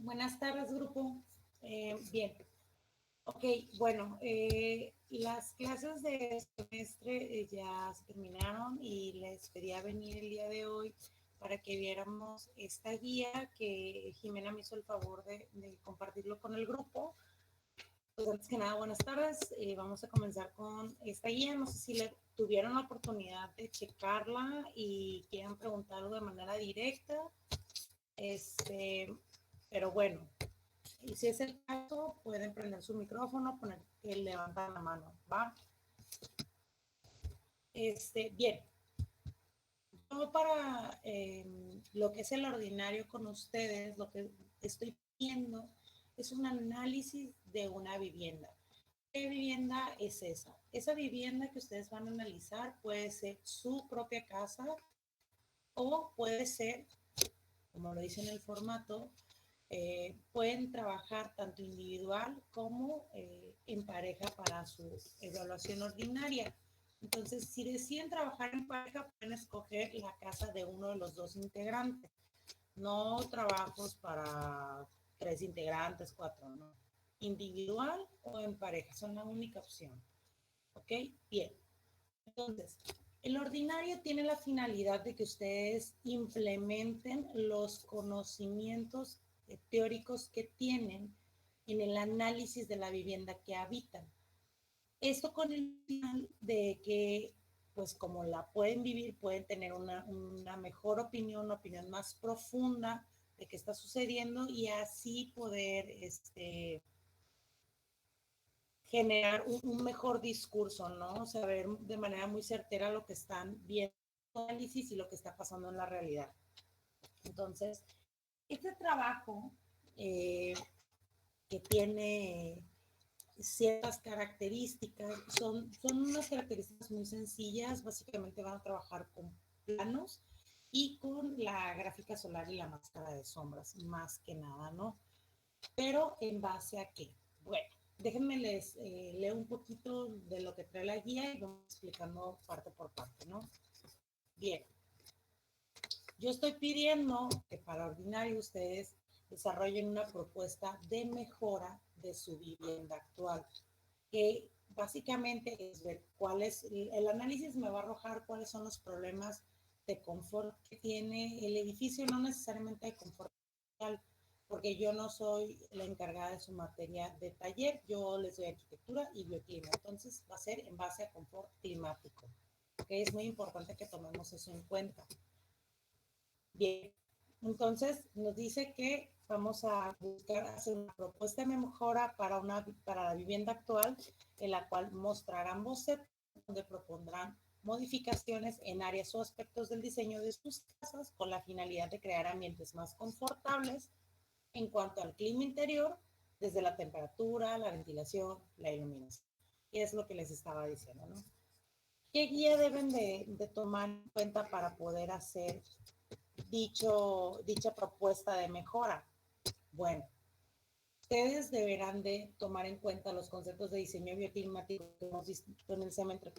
Buenas tardes, grupo. Bien, ok, bueno, las clases de semestre ya se terminaron y les pedía venir el día de hoy para que viéramos esta guía que Jimena me hizo el favor de compartirlo con el grupo. Pues antes que nada, buenas tardes. Vamos a comenzar con esta guía. No sé si le tuvieron la oportunidad de checarla y quieran preguntarlo de manera directa. Pero bueno, y si es el caso, pueden prender su micrófono, poner que levantan la mano, ¿va? Bien, yo para lo que es el ordinario con ustedes, lo que estoy viendo es un análisis de una vivienda. ¿Qué vivienda es esa? Esa vivienda que ustedes van a analizar puede ser su propia casa o puede ser, como lo dice en el formato, pueden trabajar tanto individual como en pareja para su evaluación ordinaria. Entonces, si deciden trabajar en pareja, pueden escoger la casa de uno de los dos integrantes. No trabajos para 3 integrantes, 4, no. Individual o en pareja, son la única opción. ¿Ok? Bien. Entonces, el ordinario tiene la finalidad de que ustedes implementen los conocimientos teóricos que tienen en el análisis de la vivienda que habitan. Esto con el final de que, pues como la pueden vivir, pueden tener una mejor opinión, una opinión más profunda de qué está sucediendo y así poder generar un mejor discurso, ¿no? Saber de manera muy certera lo que están viendo en el análisis y lo que está pasando en la realidad. Entonces, este trabajo que tiene ciertas características, son unas características muy sencillas, básicamente van a trabajar con planos y con la gráfica solar y la máscara de sombras, más que nada, ¿no? Pero ¿en base a qué? Bueno, déjenme les leo un poquito de lo que trae la guía y vamos explicando parte por parte, ¿no? Bien, yo estoy pidiendo que para ordinario ustedes desarrollen una propuesta de mejora de su vivienda actual, que básicamente es ver cuál es, el análisis me va a arrojar cuáles son los problemas de confort que tiene el edificio, no necesariamente de confort, porque yo no soy la encargada de su materia de taller, yo les doy arquitectura y bioclima, entonces va a ser en base a confort climático, que es muy importante que tomemos eso en cuenta. Bien, entonces nos dice que vamos a buscar hacer una propuesta de mejora para la vivienda actual, en la cual mostrarán bocetos donde propondrán modificaciones en áreas o aspectos del diseño de sus casas con la finalidad de crear ambientes más confortables en cuanto al clima interior, desde la temperatura, la ventilación, la iluminación. Y es lo que les estaba diciendo, ¿no? ¿Qué guía deben de tomar en cuenta para poder hacer dicha propuesta de mejora? Bueno, ustedes deberán de tomar en cuenta los conceptos de diseño bioclimático que hemos visto en el semestre,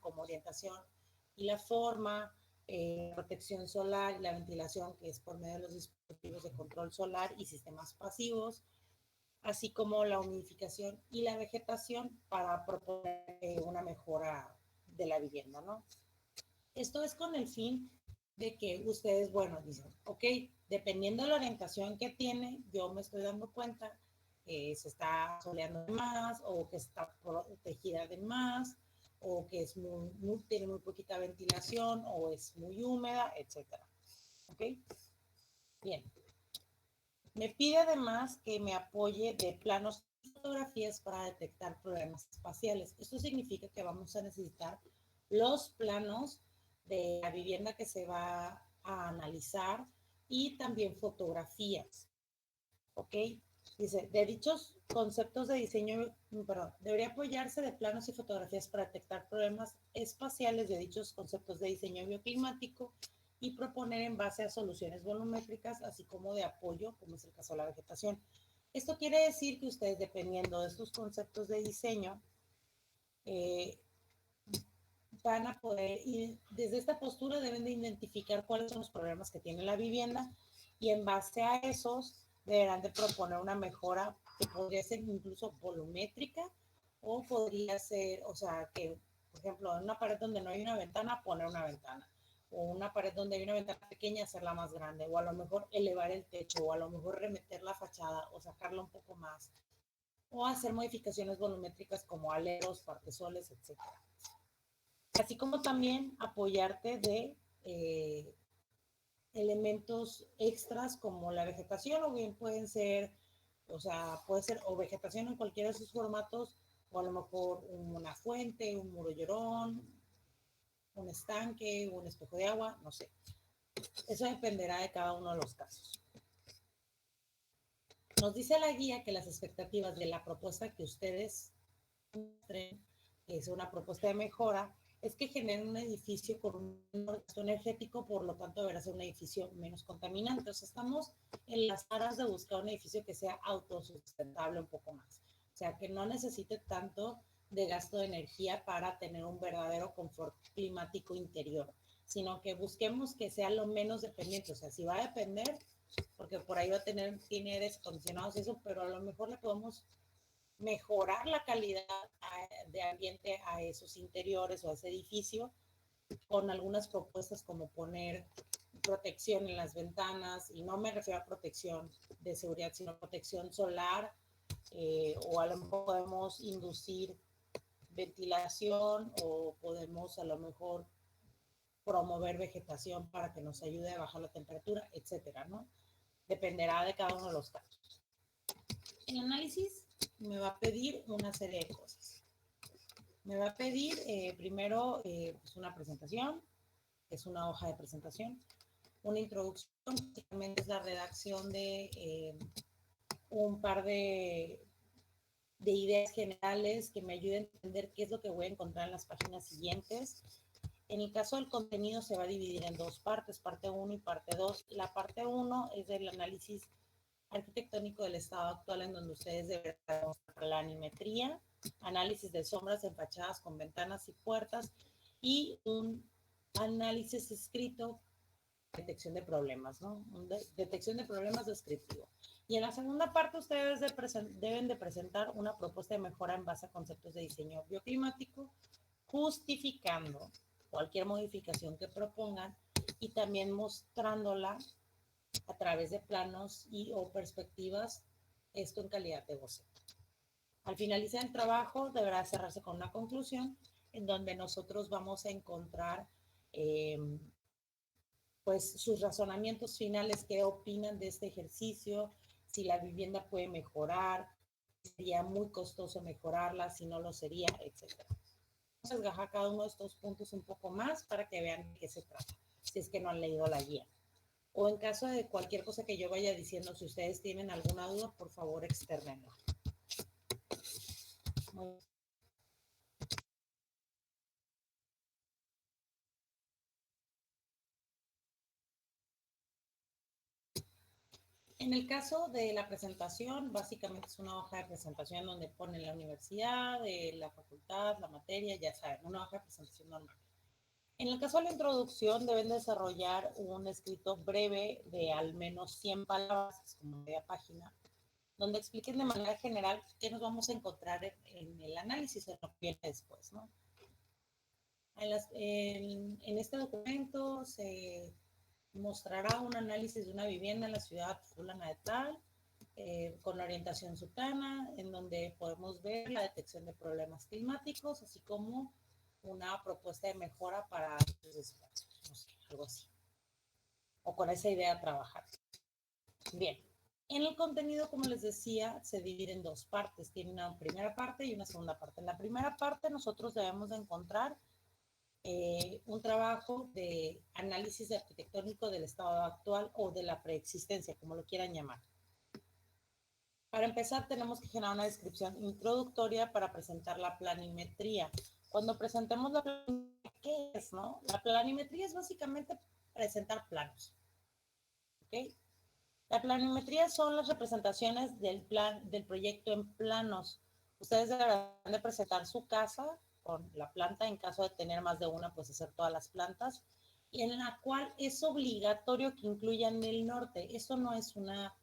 como orientación y la forma, protección solar y la ventilación, que es por medio de los dispositivos de control solar y sistemas pasivos, así como la humidificación y la vegetación para proponer una mejora de la vivienda, ¿no? Esto es con el fin de que ustedes, bueno, dicen, ok, dependiendo de la orientación que tiene, yo me estoy dando cuenta que se está soleando de más o que está protegida de más o que es tiene muy poquita ventilación o es muy húmeda, etcétera. ¿Ok? Bien. Me pide además que me apoye de planos y fotografías para detectar problemas espaciales. Esto significa que vamos a necesitar los planos de la vivienda que se va a analizar y también fotografías. ¿Ok? Dice, de dichos conceptos de diseño, perdón, debería apoyarse de planos y fotografías para detectar problemas espaciales de dichos conceptos de diseño bioclimático y proponer en base a soluciones volumétricas, así como de apoyo, como es el caso de la vegetación. Esto quiere decir que ustedes, dependiendo de estos conceptos de diseño, eh, van a poder ir, desde esta postura deben de identificar cuáles son los problemas que tiene la vivienda y en base a esos deberán de proponer una mejora que podría ser incluso volumétrica o podría ser, o sea, que, por ejemplo, en una pared donde no hay una ventana, poner una ventana, o una pared donde hay una ventana pequeña, hacerla más grande, o a lo mejor elevar el techo, o a lo mejor remeter la fachada o sacarla un poco más, o hacer modificaciones volumétricas como aleros, partesoles, etcétera. Así como también apoyarte de elementos extras como la vegetación, o bien pueden ser, o sea, puede ser o vegetación en cualquiera de sus formatos, o a lo mejor una fuente, un muro llorón, un estanque, un espejo de agua, no sé. Eso dependerá de cada uno de los casos. Nos dice la guía que las expectativas de la propuesta que ustedes muestren, que es una propuesta de mejora, es que generen un edificio con un gasto energético, por lo tanto deberá ser un edificio menos contaminante. O sea, estamos en las aras de buscar un edificio que sea autosustentable un poco más. O sea, que no necesite tanto de gasto de energía para tener un verdadero confort climático interior, sino que busquemos que sea lo menos dependiente. O sea, si va a depender, porque por ahí va a tener, tiene aires acondicionados y eso, pero a lo mejor le podemos mejorar la calidad de ambiente a esos interiores o a ese edificio con algunas propuestas como poner protección en las ventanas, y no me refiero a protección de seguridad, sino protección solar, o a lo mejor podemos inducir ventilación, o podemos a lo mejor promover vegetación para que nos ayude a bajar la temperatura, etcétera, ¿no? Dependerá de cada uno de los casos. El análisis me va a pedir una serie de cosas. Me va a pedir primero pues una presentación, que es una hoja de presentación, una introducción, básicamente es la redacción de un par de ideas generales que me ayuden a entender qué es lo que voy a encontrar en las páginas siguientes. En el caso del contenido se va a dividir en dos partes, parte 1 y parte 2. La parte 1 es del análisis arquitectónico del estado actual, en donde ustedes deberán mostrar planimetría, análisis de sombras en fachadas con ventanas y puertas, y un análisis escrito, detección de problemas, ¿no? Detección de problemas descriptivo. Y en la segunda parte ustedes deben de presentar una propuesta de mejora en base a conceptos de diseño bioclimático, justificando cualquier modificación que propongan y también mostrándola a través de planos y o perspectivas, esto en calidad de boceto. Al finalizar el trabajo deberá cerrarse con una conclusión en donde nosotros vamos a encontrar pues sus razonamientos finales, qué opinan de este ejercicio, si la vivienda puede mejorar, sería muy costoso mejorarla, si no lo sería, etc. Vamos a desgajar cada uno de estos puntos un poco más para que vean de qué se trata, si es que no han leído la guía. O en caso de cualquier cosa que yo vaya diciendo, si ustedes tienen alguna duda, por favor, externenla. En el caso de la presentación, básicamente es una hoja de presentación donde ponen la universidad, la facultad, la materia, ya saben, una hoja de presentación normal. En el caso de la introducción, deben desarrollar un escrito breve de al menos 100 palabras, como media página, donde expliquen de manera general qué nos vamos a encontrar en el análisis, en lo que viene después, ¿no? En este documento se mostrará un análisis de una vivienda en la ciudad fulana de tal, con orientación sultana, en donde podemos ver la detección de problemas climáticos, así como una propuesta de mejora para los espacios, no sé, algo así. O con esa idea trabajar. Bien, en el contenido, como les decía, se divide en dos partes. Tiene una primera parte y una segunda parte. En la primera parte nosotros debemos de encontrar un trabajo de análisis arquitectónico del estado actual o de la preexistencia, como lo quieran llamar. Para empezar, tenemos que generar una descripción introductoria para presentar la planimetría. Cuando presentemos la planimetría, ¿qué es, no? La planimetría es básicamente presentar planos. ¿Ok? La planimetría son las representaciones del proyecto en planos. Ustedes deberán de presentar su casa con la planta, en caso de tener más de una, pues hacer todas las plantas, en la cual es obligatorio que incluyan el norte. Eso no es una,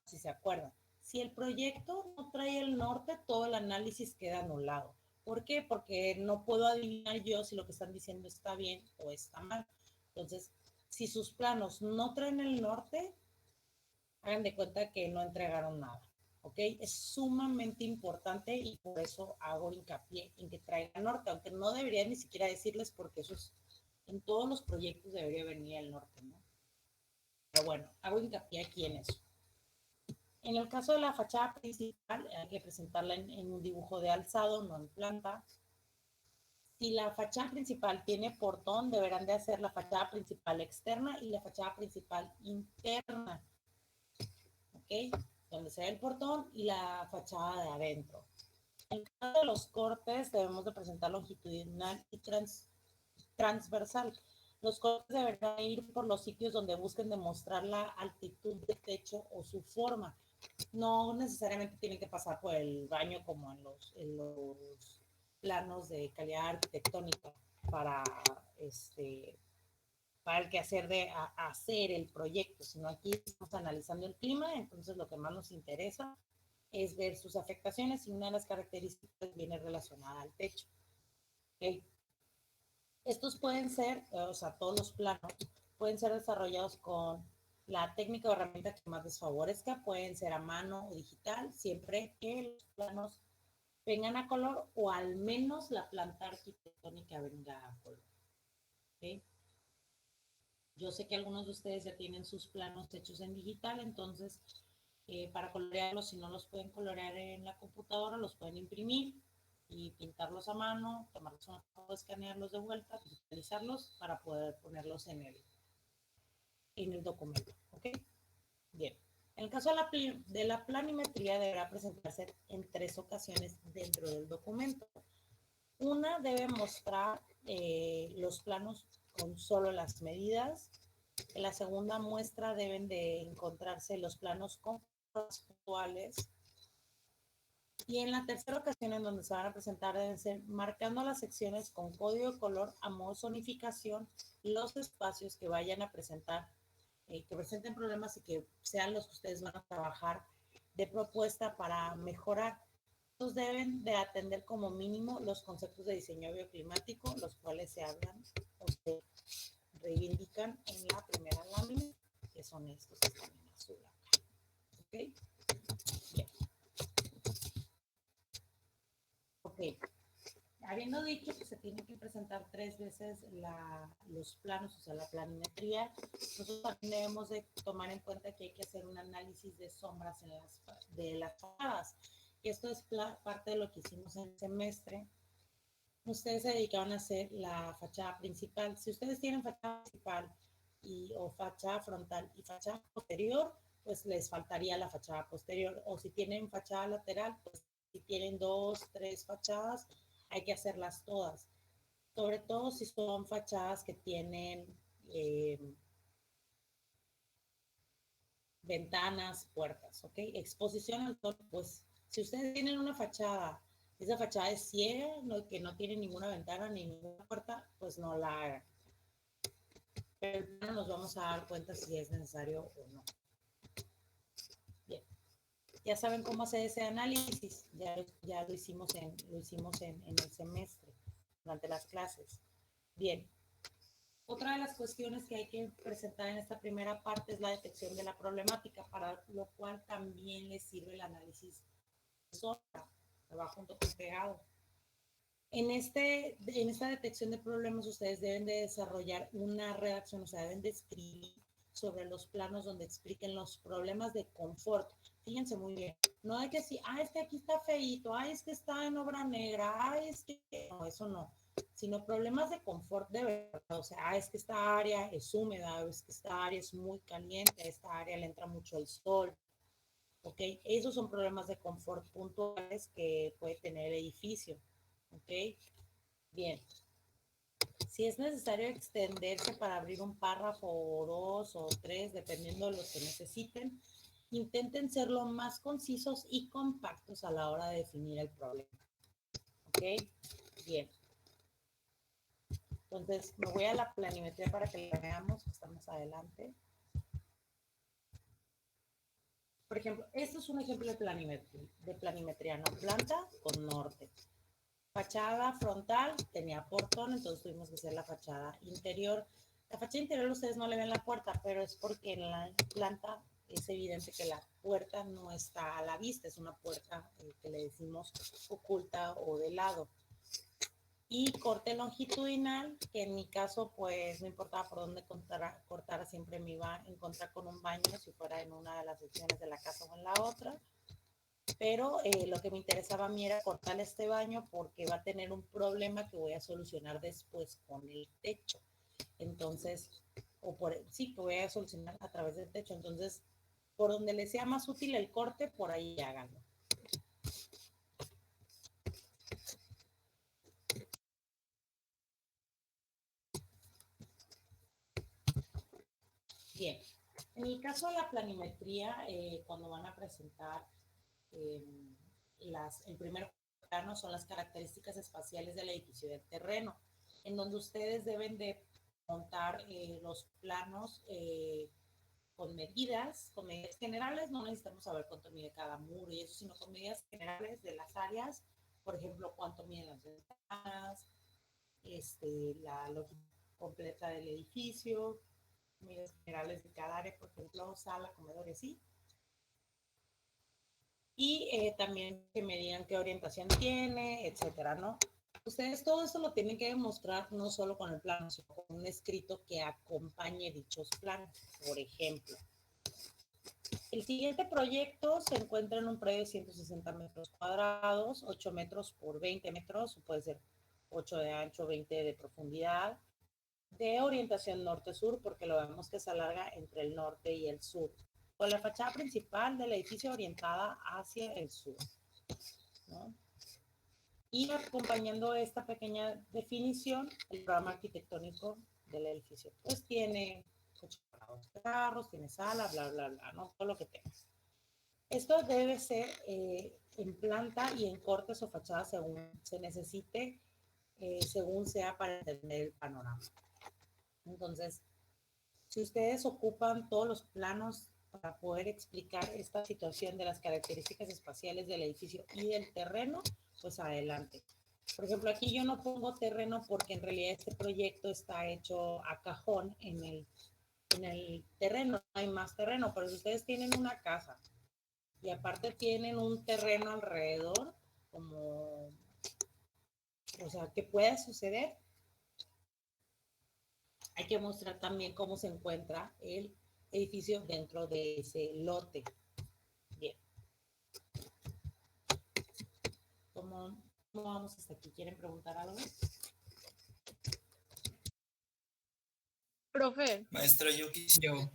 si se acuerdan. Si el proyecto no trae el norte, todo el análisis queda anulado. ¿Por qué? Porque no puedo adivinar yo si lo que están diciendo está bien o está mal. Entonces, si sus planos no traen el norte, hagan de cuenta que no entregaron nada. ¿Ok? Es sumamente importante y por eso hago hincapié en que traigan norte, aunque no debería ni siquiera decirles porque eso es, en todos los proyectos debería venir el norte, ¿no? Pero bueno, hago hincapié aquí en eso. En el caso de la fachada principal, hay que presentarla en un dibujo de alzado, no en planta. Si la fachada principal tiene portón, deberán de hacer la fachada principal externa y la fachada principal interna. ¿Ok? Donde se ve el portón y la fachada de adentro. En el caso de los cortes, debemos de presentar longitudinal y transversal. Los cortes deberán ir por los sitios donde busquen demostrar la altitud del techo o su forma. No necesariamente tienen que pasar por el baño como en los planos de calidad arquitectónica para, para el quehacer de hacer el proyecto, sino aquí estamos analizando el clima, entonces lo que más nos interesa es ver sus afectaciones y una de las características viene relacionada al techo. ¿Okay? Estos pueden ser, o sea, todos los planos pueden ser desarrollados con la técnica o herramienta que más les favorezca, pueden ser a mano o digital, siempre que los planos vengan a color o al menos la planta arquitectónica venga a color. ¿Okay? Yo sé que algunos de ustedes ya tienen sus planos hechos en digital, entonces para colorearlos, si no los pueden colorear en la computadora, los pueden imprimir y pintarlos a mano, tomarlos una foto, escanearlos de vuelta, digitalizarlos para poder ponerlos en el documento. ¿Ok? Bien. En el caso de la planimetría deberá presentarse en 3 ocasiones dentro del documento. Una debe mostrar los planos con solo las medidas. En la segunda muestra deben de encontrarse los planos con puntuales. Y en la tercera ocasión en donde se van a presentar deben ser marcando las secciones con código de color a modo de zonificación los espacios que vayan a presentar, que presenten problemas y que sean los que ustedes van a trabajar de propuesta para mejorar. Estos deben de atender como mínimo los conceptos de diseño bioclimático, los cuales se hablan o se reivindican en la primera lámina, que son estos que están en azul acá. ¿Ok? Bien. Ok. Habiendo dicho que se tienen que presentar 3 veces los planos, o sea, la planimetría, nosotros también debemos de tomar en cuenta que hay que hacer un análisis de sombras de las fachadas. Y esto es parte de lo que hicimos en el semestre. Ustedes se dedicaron a hacer la fachada principal. Si ustedes tienen fachada principal o fachada frontal y fachada posterior, pues les faltaría la fachada posterior. O si tienen fachada lateral, pues si tienen 2, 3 fachadas, hay que hacerlas todas. Sobre todo si son fachadas que tienen ventanas, puertas, ¿ok? Exposición al sol, pues si ustedes tienen una fachada, esa fachada es ciega, que no tiene ninguna ventana ni ninguna puerta, pues no la hagan. Pero nos vamos a dar cuenta si es necesario o no. Bien. Ya saben cómo hacer ese análisis, ya lo hicimos en el semestre, durante las clases. Bien. Otra de las cuestiones que hay que presentar en esta primera parte es la detección de la problemática, para lo cual también les sirve el análisis de sombra, que va junto con pegado. En esta detección de problemas ustedes deben de desarrollar una redacción, o sea, deben de escribir sobre los planos donde expliquen los problemas de confort. Fíjense muy bien, no hay que decir, es que aquí está feíto, es que está en obra negra, es que... No, eso no, sino problemas de confort de verdad, o sea, es que esta área es húmeda, es que esta área es muy caliente, a esta área le entra mucho el sol, ¿ok? Esos son problemas de confort puntuales que puede tener el edificio, ¿ok? Bien. Si es necesario extenderse para abrir un párrafo o 2 o 3, dependiendo de los que necesiten, intenten ser lo más concisos y compactos a la hora de definir el problema. ¿Ok? Bien. Entonces, me voy a la planimetría para que la veamos, que está más adelante. Por ejemplo, esto es un ejemplo de planimetría, ¿no? Planta con norte. Fachada frontal tenía portón, entonces tuvimos que hacer la fachada interior. La fachada interior ustedes no le ven la puerta, pero es porque en la planta es evidente que la puerta no está a la vista, es una puerta que le decimos oculta o de lado. Y corte longitudinal, que en mi caso pues no importaba por dónde cortara, siempre me iba a encontrar con un baño si fuera en una de las secciones de la casa o en la otra. Pero lo que me interesaba a mí era cortar este baño porque va a tener un problema que voy a solucionar después con el techo. Entonces, sí, que voy a solucionar a través del techo. Entonces, por donde les sea más útil el corte, por ahí háganlo. Bien, en el caso de la planimetría, cuando van a presentar eh, el primer plano son las características espaciales del edificio del terreno, en donde ustedes deben de montar los planos con medidas generales. No necesitamos saber cuánto mide cada muro y eso, sino con medidas generales de las áreas, por ejemplo, cuánto miden las ventanas, la longitud completa del edificio, medidas generales de cada área, por ejemplo, sala, comedor y así. Y también que me digan qué orientación tiene, etcétera, ¿no? Ustedes todo eso lo tienen que demostrar no solo con el plano, sino con un escrito que acompañe dichos planos. Por ejemplo, el siguiente proyecto se encuentra en un predio de 160 metros cuadrados, 8 metros por 20 metros, puede ser 8 de ancho, 20 de profundidad, de orientación norte-sur, porque lo vemos que se alarga entre el norte y el sur, con la fachada principal del edificio orientada hacia el sur, ¿no? Y acompañando esta pequeña definición, el programa arquitectónico del edificio. Pues tiene coche para dos carros, tiene sala, bla, bla, bla, ¿no? Todo lo que tenga. Esto debe ser en planta y en cortes o fachadas según se necesite, según sea para entender el panorama. Entonces, si ustedes ocupan todos los planos para poder explicar esta situación de las características espaciales del edificio y del terreno, pues adelante. Por ejemplo, aquí yo no pongo terreno porque en realidad este proyecto está hecho a cajón en el terreno, no hay más terreno, pero si ustedes tienen una casa y aparte tienen un terreno alrededor, como, o sea, que pueda suceder, hay que mostrar también cómo se encuentra el edificio dentro de ese lote. Bien. ¿Cómo vamos hasta aquí? ¿Quieren preguntar algo? Profe, Maestra, yo quisiera. Yo,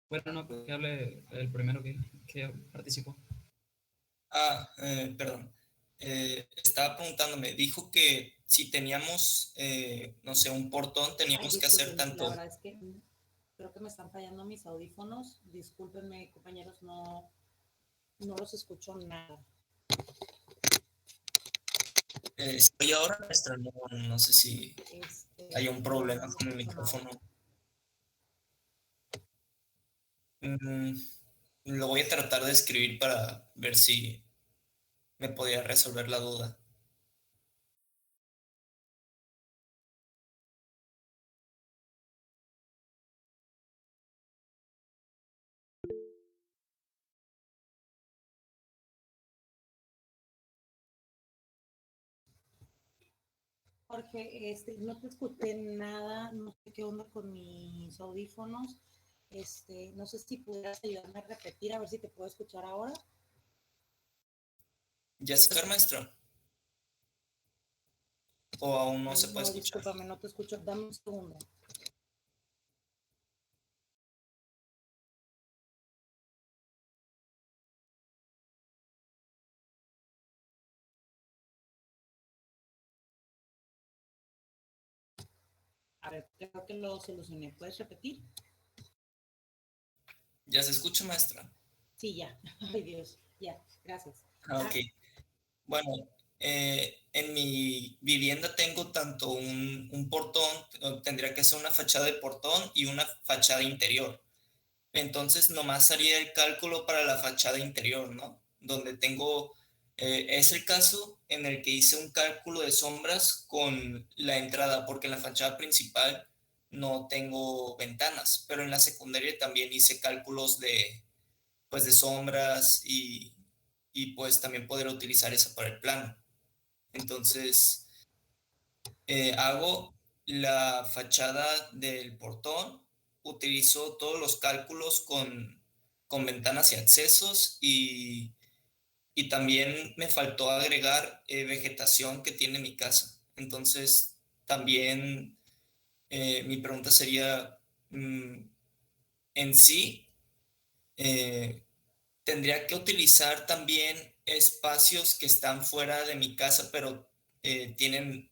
bueno, no, que hable el primero que participó. Perdón. Estaba preguntándome, dijo que si teníamos, no sé, un portón, teníamos que hacer Disculpen, la tanto. verdad es que creo que me están fallando mis audífonos. Discúlpenme, compañeros, no los escucho nada. Estoy ahora, maestra, no sé si hay un No, problema no con el escucho nada. micrófono. Mm, lo voy a tratar de escribir para ver si me podía resolver la duda. Jorge, no te escuché nada, no sé qué onda con mis audífonos. No sé si pudieras ayudarme a repetir, a ver si te puedo escuchar ahora. ¿Ya sacar, maestra? ¿O aún no se puede No, escuchar? discúlpame, no te escucho. Dame un segundo. A ver, creo que lo solucioné. ¿Puedes repetir? ¿Ya se escucha, maestra? Sí, ya. Ay, Dios. Ya, gracias. Ok. Bueno, En mi vivienda tengo tanto un portón, tendría que ser una fachada de portón y una fachada interior. Entonces nomás haría el cálculo para la fachada interior, ¿no? Donde tengo, es el caso en el que hice un cálculo de sombras con la entrada, porque en la fachada principal no tengo ventanas, pero en la secundaria también hice cálculos pues, de sombras y pues también poder utilizar eso para el plano. Entonces, hago la fachada del portón, utilizo todos los cálculos con ventanas y accesos y también me faltó agregar vegetación que tiene mi casa. Entonces, también mi pregunta sería, en sí, eh, tendría que utilizar también espacios que están fuera de mi casa, pero tienen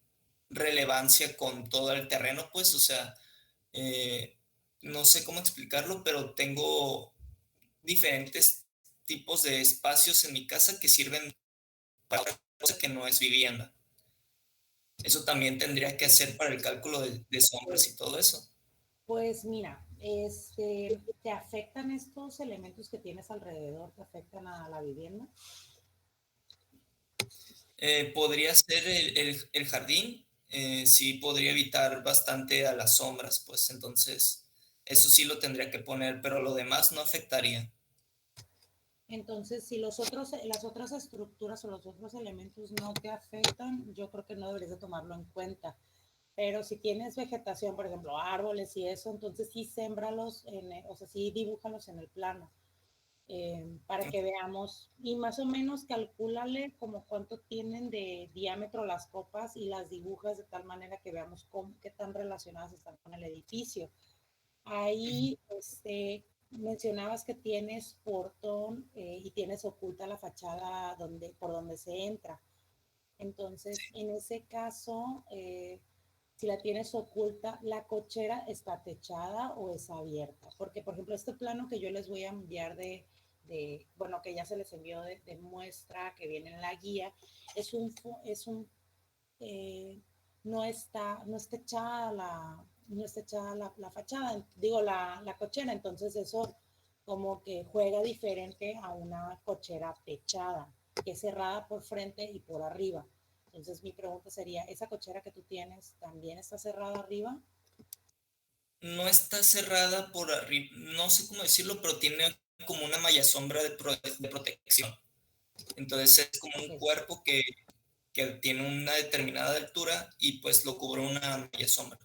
relevancia con todo el terreno, pues, o sea, eh, no sé cómo explicarlo, pero tengo diferentes tipos de espacios en mi casa que sirven para otra cosa que no es vivienda. Eso también tendría que hacer para el cálculo de sombras y todo eso. Pues mira, ¿te afectan estos elementos que tienes alrededor? ¿Te afectan a la vivienda? Podría ser el jardín, sí podría evitar bastante a las sombras, pues entonces eso sí lo tendría que poner, pero lo demás no afectaría. Entonces, si las otras estructuras o los otros elementos no te afectan, yo creo que no deberías de tomarlo en cuenta. Pero si tienes vegetación, por ejemplo, árboles y eso, entonces sí sémbralos, o sea, sí dibújalos en el plano para que veamos. Y más o menos calcúlale como cuánto tienen de diámetro las copas y las dibujas de tal manera que veamos qué tan relacionadas están con el edificio. Ahí mencionabas que tienes portón y tienes oculta la fachada por donde se entra. Entonces, en ese caso, si la tienes oculta, ¿la cochera está techada o es abierta? Porque, por ejemplo, este plano que yo les voy a enviar bueno, que ya se les envió de muestra, que viene en la guía, eh, no está echada la fachada, digo, la cochera, entonces eso como que juega diferente a una cochera techada, que es cerrada por frente y por arriba. Entonces mi pregunta sería, ¿esa cochera que tú tienes también está cerrada arriba? No está cerrada por arriba, no sé cómo decirlo, pero tiene como una malla sombra de protección. Entonces es como un Ok, cuerpo que tiene una determinada altura y pues lo cubre una malla sombra.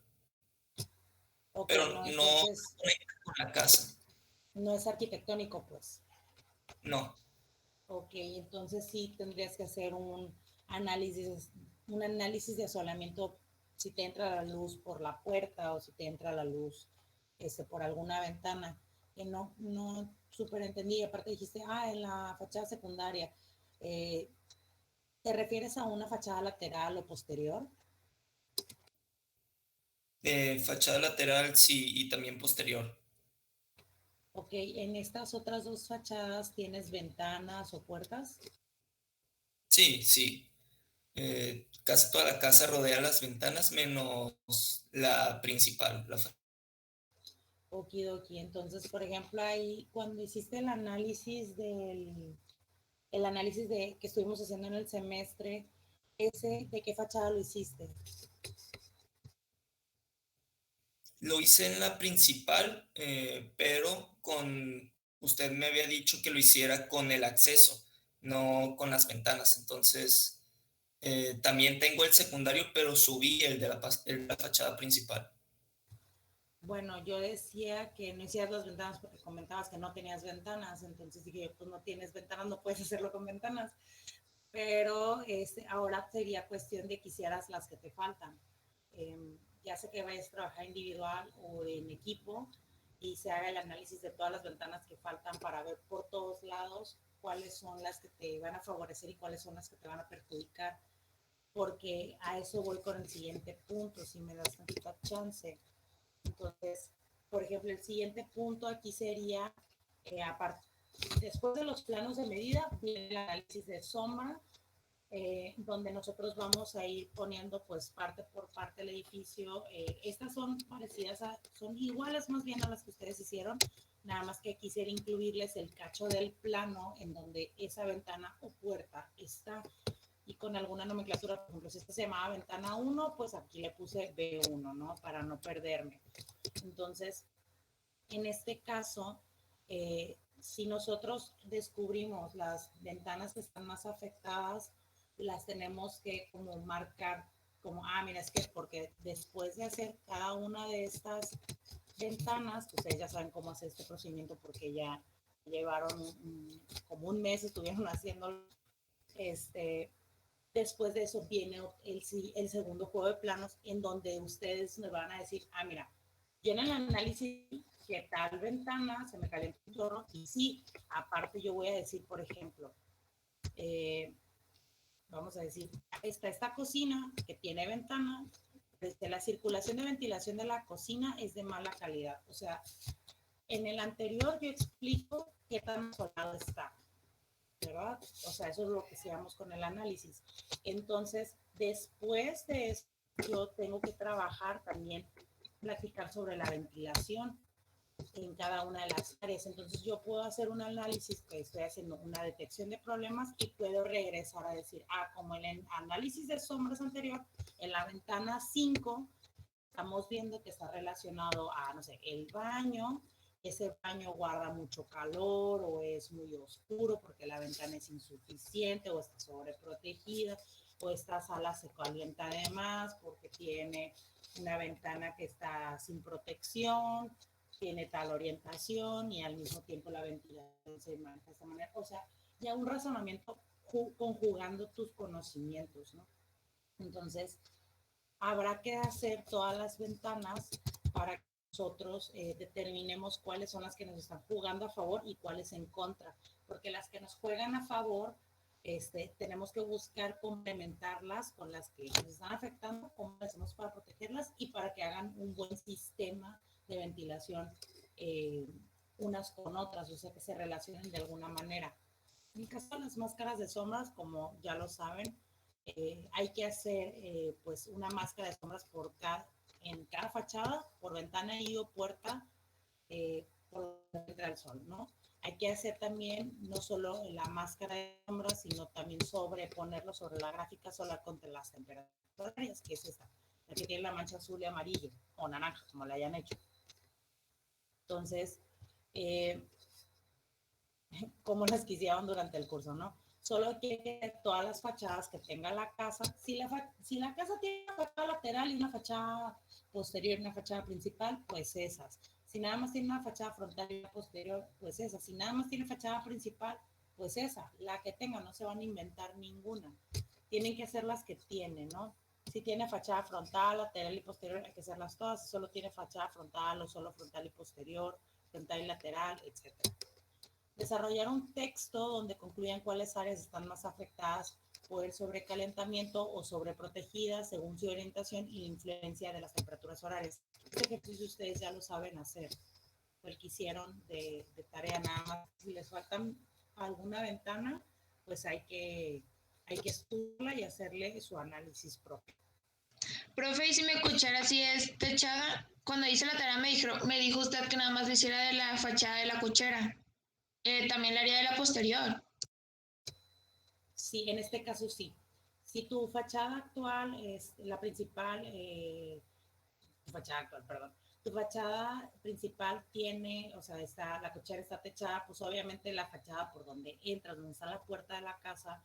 ok, Pero no, no entonces conecta con la casa, no es arquitectónico, pues. no. Ok, entonces sí tendrías que hacer un análisis de asolamiento si te entra la luz por la puerta o si te entra la luz por alguna ventana. Que no súper entendí. Aparte dijiste, en la fachada secundaria. Eh, ¿Te refieres a una fachada lateral o posterior? Fachada lateral, sí, y también posterior. Ok, en estas otras dos fachadas tienes ventanas o puertas. Sí, sí. Casi toda la casa rodea las ventanas menos la principal. Okidoki. Entonces, por ejemplo, ahí cuando hiciste el análisis que estuvimos haciendo en el semestre, ¿de qué fachada lo hiciste? Lo hice en la principal, pero usted me había dicho que lo hiciera con el acceso, no con las ventanas. Entonces, también tengo el secundario, pero subí el de la fachada principal. Bueno, yo decía que no hicieras las ventanas porque comentabas que no tenías ventanas, entonces dije, pues no tienes ventanas, no puedes hacerlo con ventanas, pero ahora sería cuestión de que hicieras las que te faltan. Ya sé que vayas a trabajar individual o en equipo y se haga el análisis de todas las ventanas que faltan para ver por todos lados cuáles son las que te van a favorecer y cuáles son las que te van a perjudicar, porque a eso voy con el siguiente punto, si me das tanta chance. Entonces, por ejemplo, el siguiente punto aquí sería, aparte, después de los planos de medida, viene el análisis de sombra donde nosotros vamos a ir poniendo pues parte por parte el edificio. Estas son parecidas son iguales más bien a las que ustedes hicieron, nada más que quisiera incluirles el cacho del plano en donde esa ventana o puerta está, y con alguna nomenclatura. Por ejemplo, si esta se llamaba ventana 1, pues aquí le puse B1, ¿no? Para no perderme. Entonces, en este caso, si nosotros descubrimos las ventanas que están más afectadas, las tenemos que como marcar como, mira, es que porque después de hacer cada una de estas ventanas, ustedes ya saben cómo hacer este procedimiento porque ya llevaron como un mes, estuvieron haciendo después de eso viene el segundo juego de planos en donde ustedes me van a decir, mira, yo en el análisis que tal ventana se me calentó un chorro, y sí, aparte yo voy a decir, por ejemplo, vamos a decir, está esta cocina que tiene ventana, desde la circulación de ventilación de la cocina es de mala calidad. O sea, en el anterior yo explico qué tan solado está, ¿verdad? O sea, eso es lo que hacíamos con el análisis. Entonces, después de eso, yo tengo que trabajar también, platicar sobre la ventilación en cada una de las áreas. Entonces, yo puedo hacer un análisis, que estoy haciendo una detección de problemas, y puedo regresar a decir, como en el análisis de sombras anterior, en la ventana 5, estamos viendo que está relacionado a, no sé, el baño. Ese baño guarda mucho calor o es muy oscuro porque la ventana es insuficiente o está sobreprotegida, o esta sala se calienta además porque tiene una ventana que está sin protección, tiene tal orientación y al mismo tiempo la ventilación se maneja de esta manera. O sea, ya un razonamiento conjugando tus conocimientos, ¿no? Entonces, habrá que hacer todas las ventanas para que nosotros determinemos cuáles son las que nos están jugando a favor y cuáles en contra, porque las que nos juegan a favor, tenemos que buscar complementarlas con las que nos están afectando, cómo hacemos para protegerlas y para que hagan un buen sistema de ventilación unas con otras, o sea, que se relacionen de alguna manera. En el caso de las máscaras de sombras, como ya lo saben, hay que hacer pues una máscara de sombras en cada fachada, por ventana y o puerta, por donde entra el sol, ¿no? Hay que hacer también no solo la máscara de sombras, sino también sobreponerlo sobre la gráfica solar contra las temperaturas, que es esta, la que tiene la mancha azul y amarillo, o naranja, como la hayan hecho. Entonces, como las que hicieron durante el curso, ¿no? Solo que todas las fachadas que tenga la casa, si la casa tiene una fachada lateral y una fachada posterior y una fachada principal, pues esas. Si nada más tiene una fachada frontal y una posterior, pues esa. Si nada más tiene fachada principal, pues esa. La que tenga, no se van a inventar ninguna. Tienen que ser las que tienen, ¿no? Si tiene fachada frontal, lateral y posterior, hay que hacerlas todas. Si solo tiene fachada frontal o solo frontal y posterior, frontal y lateral, etcétera. Desarrollar un texto donde concluyan cuáles áreas están más afectadas por el sobrecalentamiento o sobreprotegidas según su orientación y la influencia de las temperaturas horarias. Este ejercicio ustedes ya lo saben hacer, el que hicieron de tarea, nada más. Si les faltan alguna ventana, pues hay que estudiarla y hacerle su análisis propio. Profe, y si mi cuchara sí es techada, cuando hice la tarea me dijo usted que nada más lo hiciera de la fachada de la cochera. También la haría de la posterior. Sí, en este caso sí. Si tu fachada actual es la principal, tu fachada principal tiene, o sea, la cochera está techada, pues obviamente la fachada por donde entras, donde está la puerta de la casa,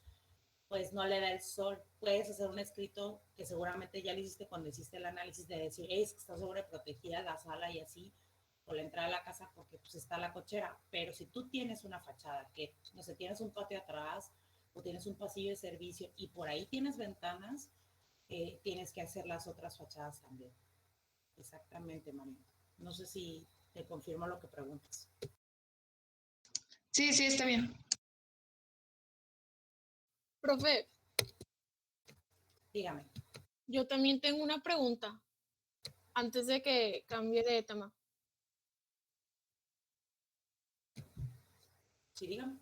pues no le da el sol. Puedes hacer un escrito que seguramente ya lo hiciste cuando hiciste el análisis de decir, es que está sobreprotegida la sala y así, o la entrada de la casa porque pues está la cochera. Pero si tú tienes una fachada que, no sé, tienes un patio atrás o tienes un pasillo de servicio y por ahí tienes ventanas, tienes que hacer las otras fachadas también. Exactamente, María. No sé si te confirmo lo que preguntas. Sí, sí, está bien. Profe, Dígame. yo también tengo una pregunta antes de que cambie de tema. Sí, dígame.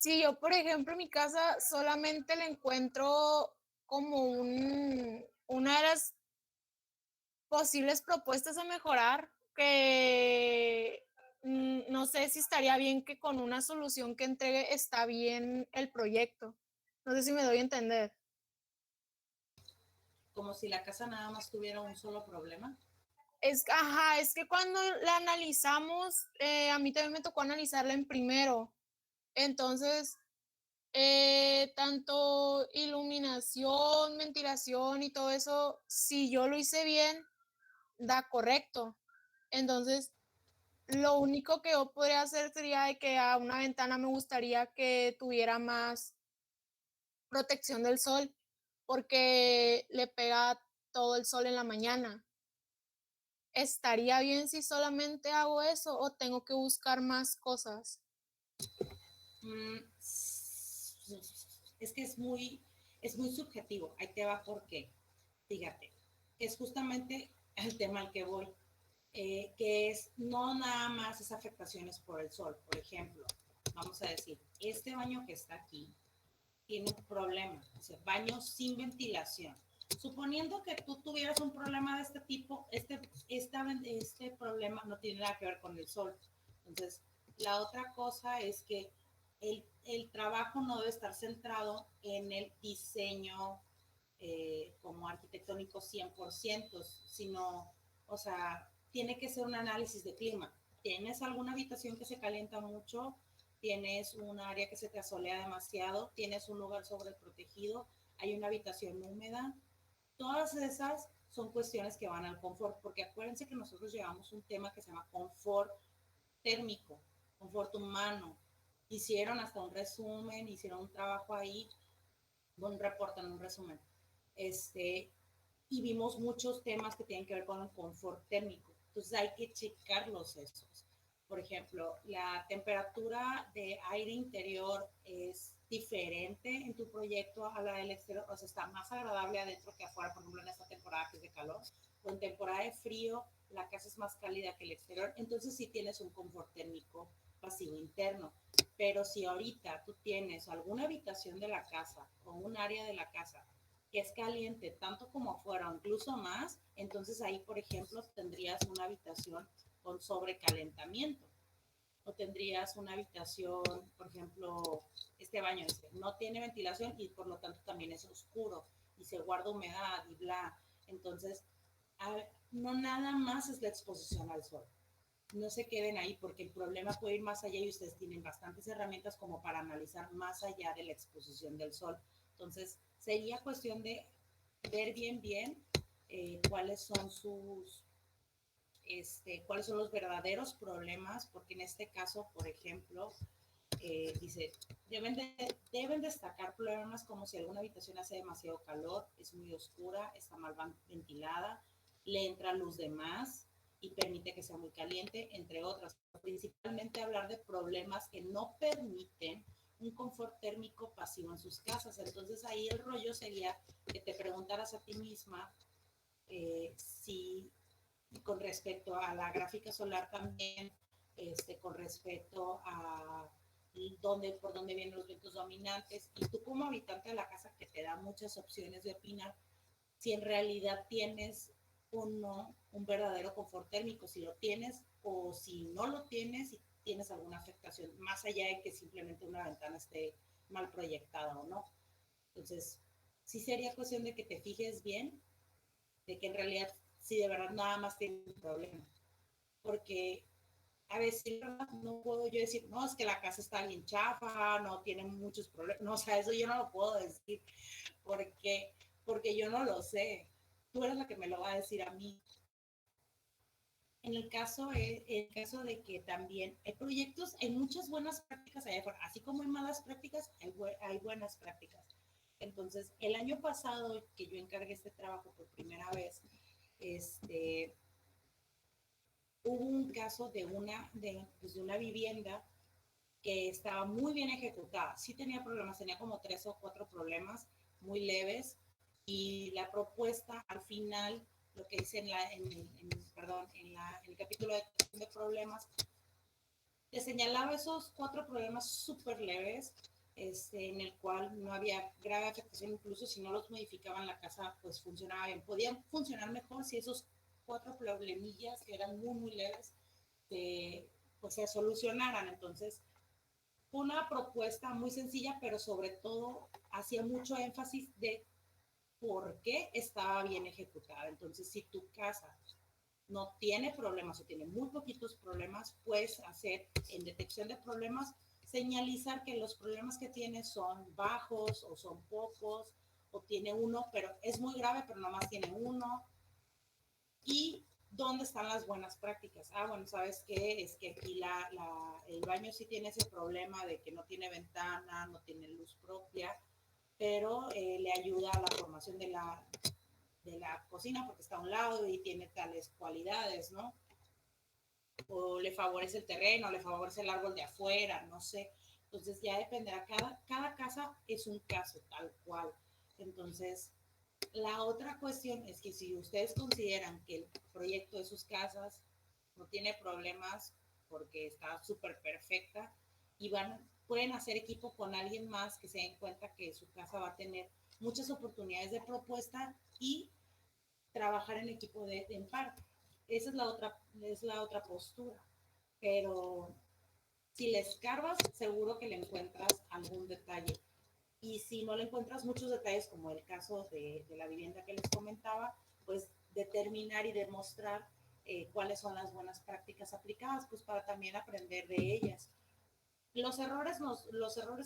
Si yo, por ejemplo, en mi casa solamente le encuentro como una de las posibles propuestas a mejorar, que no sé si estaría bien que con una solución que entregue está bien el proyecto. No sé si me doy a entender. Como si la casa nada más tuviera un solo problema. Es que cuando la analizamos, a mí también me tocó analizarla en primero. Entonces, tanto iluminación, ventilación y todo eso, si yo lo hice bien, da correcto. Entonces, lo único que yo podría hacer sería de que a una ventana me gustaría que tuviera más protección del sol, porque le pega todo el sol en la mañana. ¿Estaría bien si solamente hago eso o tengo que buscar más cosas? Es que es muy subjetivo. Ahí te va porque, fíjate, es justamente el tema al que voy, que es no nada más esas afectaciones por el sol. Por ejemplo, vamos a decir, este baño que está aquí tiene un problema, dice, baño sin ventilación. Suponiendo que tú tuvieras un problema de este tipo, este problema no tiene nada que ver con el sol. Entonces, la otra cosa es que el trabajo no debe estar centrado en el diseño como arquitectónico 100%, sino, o sea, tiene que ser un análisis de clima. ¿Tienes alguna habitación que se calienta mucho? ¿Tienes un área que se te asolea demasiado? ¿Tienes un lugar sobreprotegido? ¿Hay una habitación húmeda? Todas esas son cuestiones que van al confort, porque acuérdense que nosotros llevamos un tema que se llama confort térmico, confort humano. Hicieron hasta un resumen, hicieron un trabajo ahí, un reporte en un resumen. Y vimos muchos temas que tienen que ver con el confort térmico. Entonces hay que checarlos esos. Por ejemplo, la temperatura de aire interior es diferente en tu proyecto a la del exterior, o sea, está más agradable adentro que afuera, por ejemplo, en esta temporada que es de calor, o en temporada de frío, la casa es más cálida que el exterior, entonces sí tienes un confort térmico pasivo interno. Pero si ahorita tú tienes alguna habitación de la casa o un área de la casa que es caliente tanto como afuera o incluso más, entonces ahí, por ejemplo, tendrías una habitación con sobrecalentamiento o tendrías una habitación, por ejemplo, este baño no tiene ventilación y por lo tanto también es oscuro y se guarda humedad y bla. Entonces, no nada más es la exposición al sol. No se queden ahí porque el problema puede ir más allá y ustedes tienen bastantes herramientas como para analizar más allá de la exposición del sol. Entonces, sería cuestión de ver bien cuáles son cuáles son los verdaderos problemas, porque en este caso, por ejemplo, dice, deben destacar problemas como si alguna habitación hace demasiado calor, es muy oscura, está mal ventilada, le entra luz de más y permite que sea muy caliente, entre otras. Principalmente hablar de problemas que no permiten un confort térmico pasivo en sus casas. Entonces ahí el rollo sería que te preguntaras a ti misma si con respecto a la gráfica solar también, con respecto a por dónde vienen los vientos dominantes, y tú como habitante de la casa que te da muchas opciones de opinar, si en realidad tienes o no un verdadero confort térmico, si lo tienes o si no lo tienes, si tienes alguna afectación, más allá de que simplemente una ventana esté mal proyectada o no. Entonces, sí sería cuestión de que te fijes bien, de que en realidad si de verdad nada más tiene un problema. Porque a veces no puedo yo decir, no, es que la casa está bien chafa, no tiene muchos problemas. No, o sea, eso yo no lo puedo decir porque yo no lo sé. Tú eres la que me lo va a decir a mí. En el caso de que también hay proyectos, hay muchas buenas prácticas allá afuera, así como hay malas prácticas, hay buenas prácticas. Entonces, el año pasado que yo encargué este trabajo por primera vez, hubo un caso de una vivienda que estaba muy bien ejecutada. Sí tenía problemas, tenía como 3 o 4 problemas muy leves y la propuesta al final, lo que dice en el capítulo de problemas, te señalaba esos 4 problemas súper leves en el cual no había grave afectación, incluso si no los modificaban, la casa pues funcionaba bien. Podían funcionar mejor si esos 4 problemillas que eran muy, muy leves, pues se solucionaran. Entonces, una propuesta muy sencilla, pero sobre todo hacía mucho énfasis de por qué estaba bien ejecutada. Entonces, si tu casa no tiene problemas o tiene muy poquitos problemas, puedes hacer en detección de problemas, señalizar que los problemas que tiene son bajos o son pocos, o tiene uno, pero es muy grave, pero nomás tiene uno. Y dónde están las buenas prácticas. Ah, bueno, ¿sabes qué? Es que aquí el baño sí tiene ese problema de que no tiene ventana, no tiene luz propia, pero le ayuda a la formación de la cocina porque está a un lado y tiene tales cualidades, ¿no? O le favorece el terreno, le favorece el árbol de afuera, no sé. Entonces ya dependerá, cada casa es un caso tal cual. Entonces, la otra cuestión es que si ustedes consideran que el proyecto de sus casas no tiene problemas porque está súper perfecta y pueden hacer equipo con alguien más que se den cuenta que su casa va a tener muchas oportunidades de propuesta y trabajar en equipo en par. Esa es la otra postura. Pero si le escarbas, seguro que le encuentras algún detalle. Y si no le encuentras muchos detalles, como el caso de la vivienda que les comentaba, pues determinar y demostrar cuáles son las buenas prácticas aplicadas, pues para también aprender de ellas. Los errores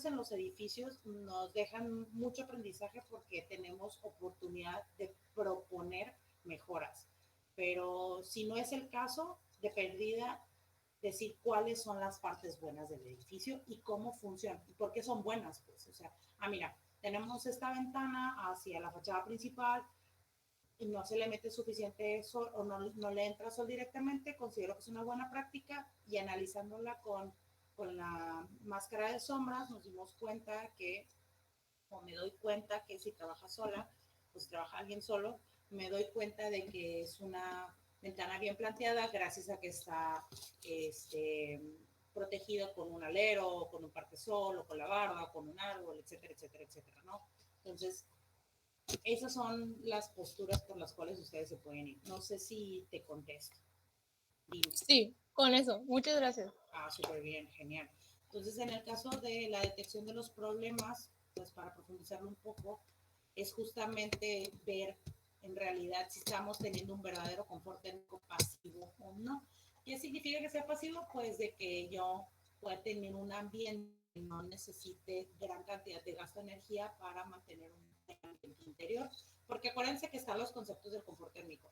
en los edificios nos dejan mucho aprendizaje porque tenemos oportunidad de proponer mejoras. Pero si no es el caso, de perdida, decir cuáles son las partes buenas del edificio y cómo funcionan y por qué son buenas, pues, o sea, mira, tenemos esta ventana hacia la fachada principal y no se le mete suficiente sol o no le entra sol directamente, considero que es una buena práctica y analizándola con la máscara de sombras nos dimos cuenta que, o me doy cuenta que si trabaja sola, pues si trabaja alguien solo, me doy cuenta de que es una ventana bien planteada gracias a que está protegido con un alero, o con un parquesol, o con la barda, o con un árbol, etcétera, etcétera, etcétera, ¿no? Entonces, esas son las posturas por las cuales ustedes se pueden ir. No sé si te contesto. Dime. Sí, con eso. Muchas gracias. Ah, súper bien, genial. Entonces, en el caso de la detección de los problemas, pues para profundizarlo un poco, es justamente ver en realidad si estamos teniendo un verdadero confort térmico pasivo o no. ¿Qué significa que sea pasivo? Pues de que yo pueda tener un ambiente que no necesite gran cantidad de gasto de energía para mantener un ambiente interior. Porque acuérdense que están los conceptos del confort térmico.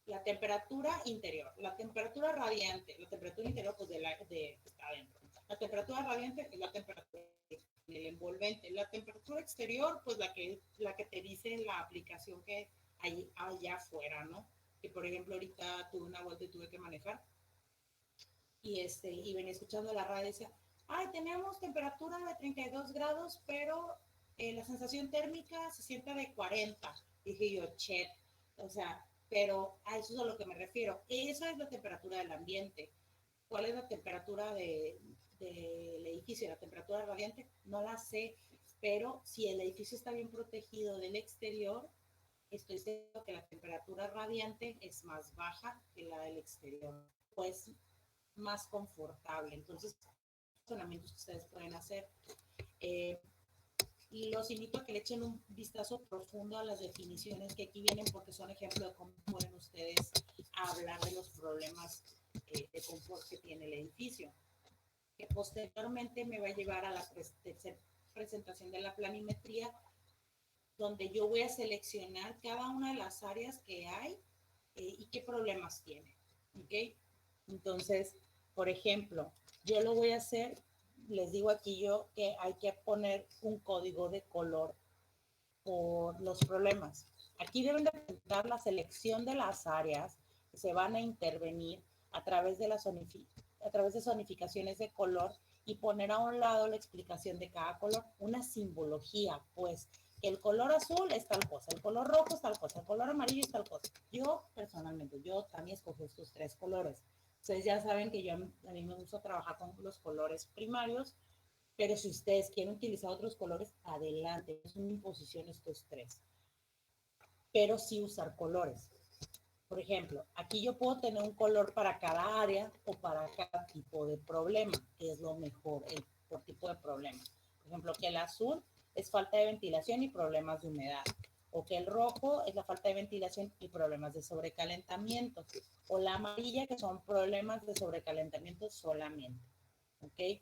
La temperatura interior, la temperatura radiante, la temperatura interior pues está adentro. La temperatura radiante es la temperatura del envolvente. La temperatura exterior, pues la que te dice la aplicación que hay allá afuera, ¿no? Que por ejemplo ahorita tuve una vuelta y tuve que manejar y venía escuchando la radio y decía, ay, tenemos temperatura de 32 grados, pero la sensación térmica se siente de 40. Dije yo, chet, o sea, pero a eso es a lo que me refiero. Esa es la temperatura del ambiente. ¿Cuál es la temperatura del edificio? La temperatura radiante, no la sé, pero si el edificio está bien protegido del exterior, estoy seguro que la temperatura radiante es más baja que la del exterior, pues más confortable. Entonces, razonamientos que ustedes pueden hacer. Eh, y los invito a que le echen un vistazo profundo a las definiciones que aquí vienen porque son ejemplos de cómo pueden ustedes hablar de los problemas de confort que tiene el edificio, que posteriormente me va a llevar a la presentación de la planimetría, donde yo voy a seleccionar cada una de las áreas que hay y qué problemas tiene. ¿Ok? Entonces, por ejemplo, yo lo voy a hacer, les digo aquí yo que hay que poner un código de color por los problemas. Aquí deben de presentar la selección de las áreas que se van a intervenir a través de zonificaciones de color y poner a un lado la explicación de cada color, una simbología, pues el color azul es tal cosa, el color rojo es tal cosa, el color amarillo es tal cosa. Yo personalmente, yo también escogí estos 3 colores. Ustedes ya saben que a mí me gusta trabajar con los colores primarios, Pero si ustedes quieren utilizar otros colores, adelante. Es una imposición estos tres. Pero sí usar colores. Por ejemplo, aquí yo puedo tener un color para cada área o para cada tipo de problema, que es lo mejor, por tipo de problema. Por ejemplo, que el azul es falta de ventilación y problemas de humedad. O que el rojo es la falta de ventilación y problemas de sobrecalentamiento. O la amarilla, que son problemas de sobrecalentamiento solamente. ¿Ok?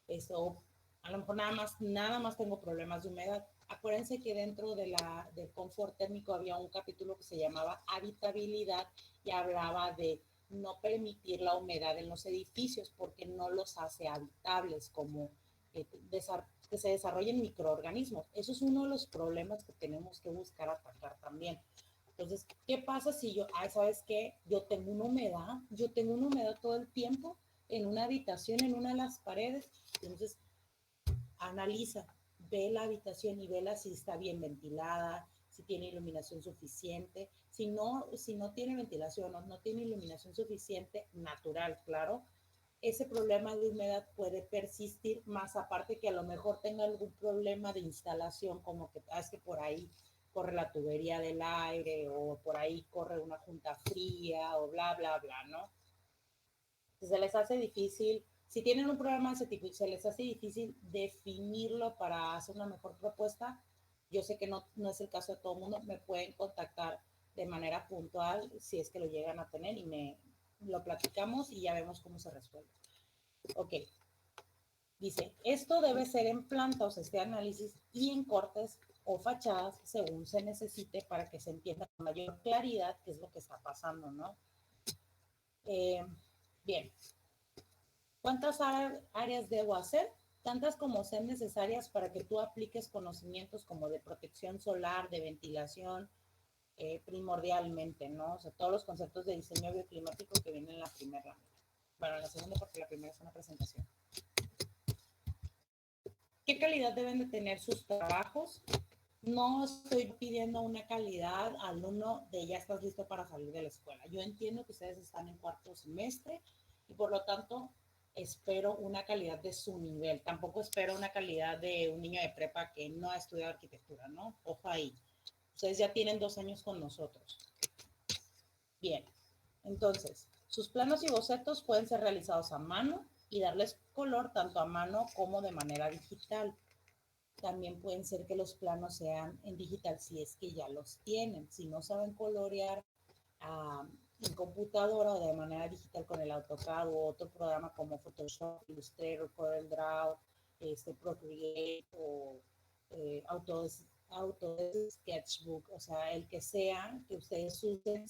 Eso, a lo mejor nada más tengo problemas de humedad. Acuérdense que dentro del confort térmico había un capítulo que se llamaba habitabilidad y hablaba de no permitir la humedad en los edificios porque no los hace habitables, como que se desarrollen microorganismos. Eso es uno de los problemas que tenemos que buscar atacar también. Entonces, ¿qué pasa si sabes qué? Yo tengo una humedad todo el tiempo en una habitación, en una de las paredes. Entonces, analiza, ve la habitación y vela si está bien ventilada, si tiene iluminación suficiente. Si no tiene ventilación o no tiene iluminación suficiente, natural, claro, ese problema de humedad puede persistir, más aparte que a lo mejor tenga algún problema de instalación, como que es que por ahí corre la tubería del aire o por ahí corre una junta fría o bla, bla, bla, ¿no? Se les hace difícil, si tienen un problema de ese tipo y se les hace difícil definirlo para hacer una mejor propuesta, yo sé que no es el caso de todo el mundo, me pueden contactar de manera puntual si es que lo llegan a tener y lo platicamos y ya vemos cómo se resuelve. Ok. Dice, esto debe ser en planta, o sea, este análisis, y en cortes o fachadas, según se necesite, para que se entienda con mayor claridad qué es lo que está pasando, ¿no? Bien. ¿Cuántas áreas debo hacer? Tantas como sean necesarias para que tú apliques conocimientos como de protección solar, de ventilación, primordialmente, ¿no? O sea, todos los conceptos de diseño bioclimático que vienen en la primera lámina. Bueno, en la segunda porque la primera es una presentación. ¿Qué calidad deben de tener sus trabajos? No estoy pidiendo una calidad alumno de ya estás listo para salir de la escuela. Yo entiendo que ustedes están en cuarto semestre y por lo tanto espero una calidad de su nivel. Tampoco espero una calidad de un niño de prepa que no ha estudiado arquitectura, ¿no? Ojo ahí. Ustedes ya tienen 2 años con nosotros. Bien, entonces, sus planos y bocetos pueden ser realizados a mano y darles color tanto a mano como de manera digital. También pueden ser que los planos sean en digital si es que ya los tienen. Si no saben colorear en computadora o de manera digital con el AutoCAD o otro programa como Photoshop, Illustrator, CorelDRAW, Procreate o Autodesk Sketchbook, o sea, el que sea que ustedes usen,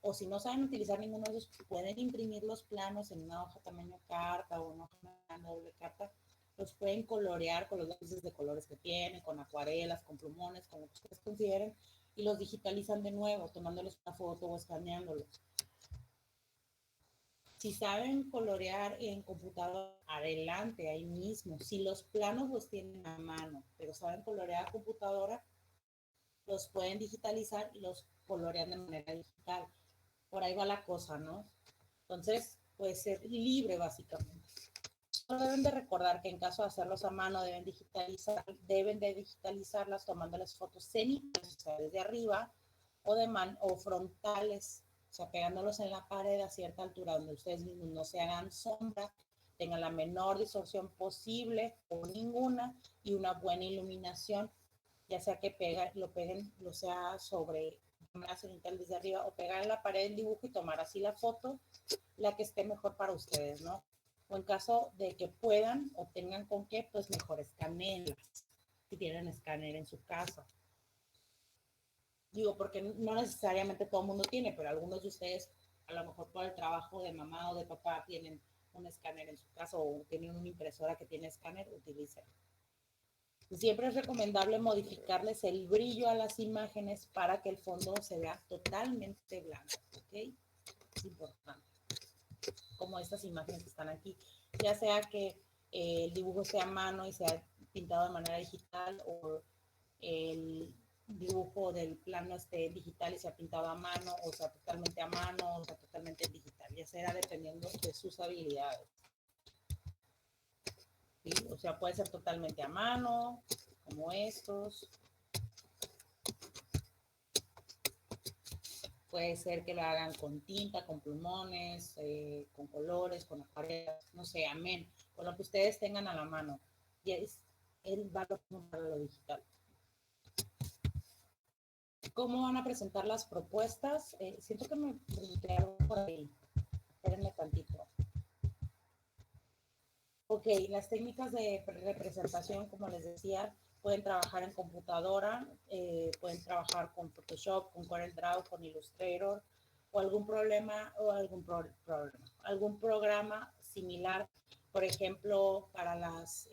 o si no saben utilizar ninguno de esos, pueden imprimir los planos en una hoja tamaño carta o una hoja doble carta. Los pueden colorear con los lápices de colores que tienen, con acuarelas, con plumones, con lo que ustedes consideren, y los digitalizan de nuevo, tomándoles una foto o escaneándolos. Si saben colorear en computadora, adelante, ahí mismo. Si los planos los tienen a mano, pero saben colorear a computadora, los pueden digitalizar y los colorean de manera digital. Por ahí va la cosa, ¿no? Entonces, puede ser libre, básicamente. Solo deben de recordar que en caso de hacerlos a mano deben de digitalizarlas tomándoles fotos cénicas, o sea, desde arriba o frontales, o sea, pegándolos en la pared a cierta altura donde ustedes mismos no se hagan sombra, tengan la menor distorsión posible o ninguna y una buena iluminación, ya sea que lo sea sobre una cenital desde arriba o pegar en la pared el dibujo y tomar así la foto, la que esté mejor para ustedes, ¿no? O en caso de que puedan o tengan con qué, pues mejor escaneenlas, si tienen escáner en su casa. Digo, porque no necesariamente todo el mundo tiene, pero algunos de ustedes, a lo mejor por el trabajo de mamá o de papá, tienen un escáner en su casa o tienen una impresora que tiene escáner, utilícenlo. Siempre es recomendable modificarles el brillo a las imágenes para que el fondo se vea totalmente blanco, ¿ok? Es importante. Como estas imágenes que están aquí, ya sea que el dibujo sea a mano y sea pintado de manera digital o el dibujo del plano esté digital y sea pintado a mano o sea totalmente a mano o sea totalmente digital, ya será dependiendo de sus habilidades. ¿Sí? O sea, puede ser totalmente a mano, como estos. Puede ser que lo hagan con tinta, con plumones, con colores, con acuarelas, no sé, amén, con lo que ustedes tengan a la mano. Y es el valor para lo digital. ¿Cómo van a presentar las propuestas? Siento que me pregunté algo por ahí. Espérenme tantito. Ok, las técnicas de representación, como les decía, pueden trabajar en computadora, pueden trabajar con Photoshop, con CorelDRAW, con Illustrator, o algún problema, o algún programa similar, por ejemplo, para las,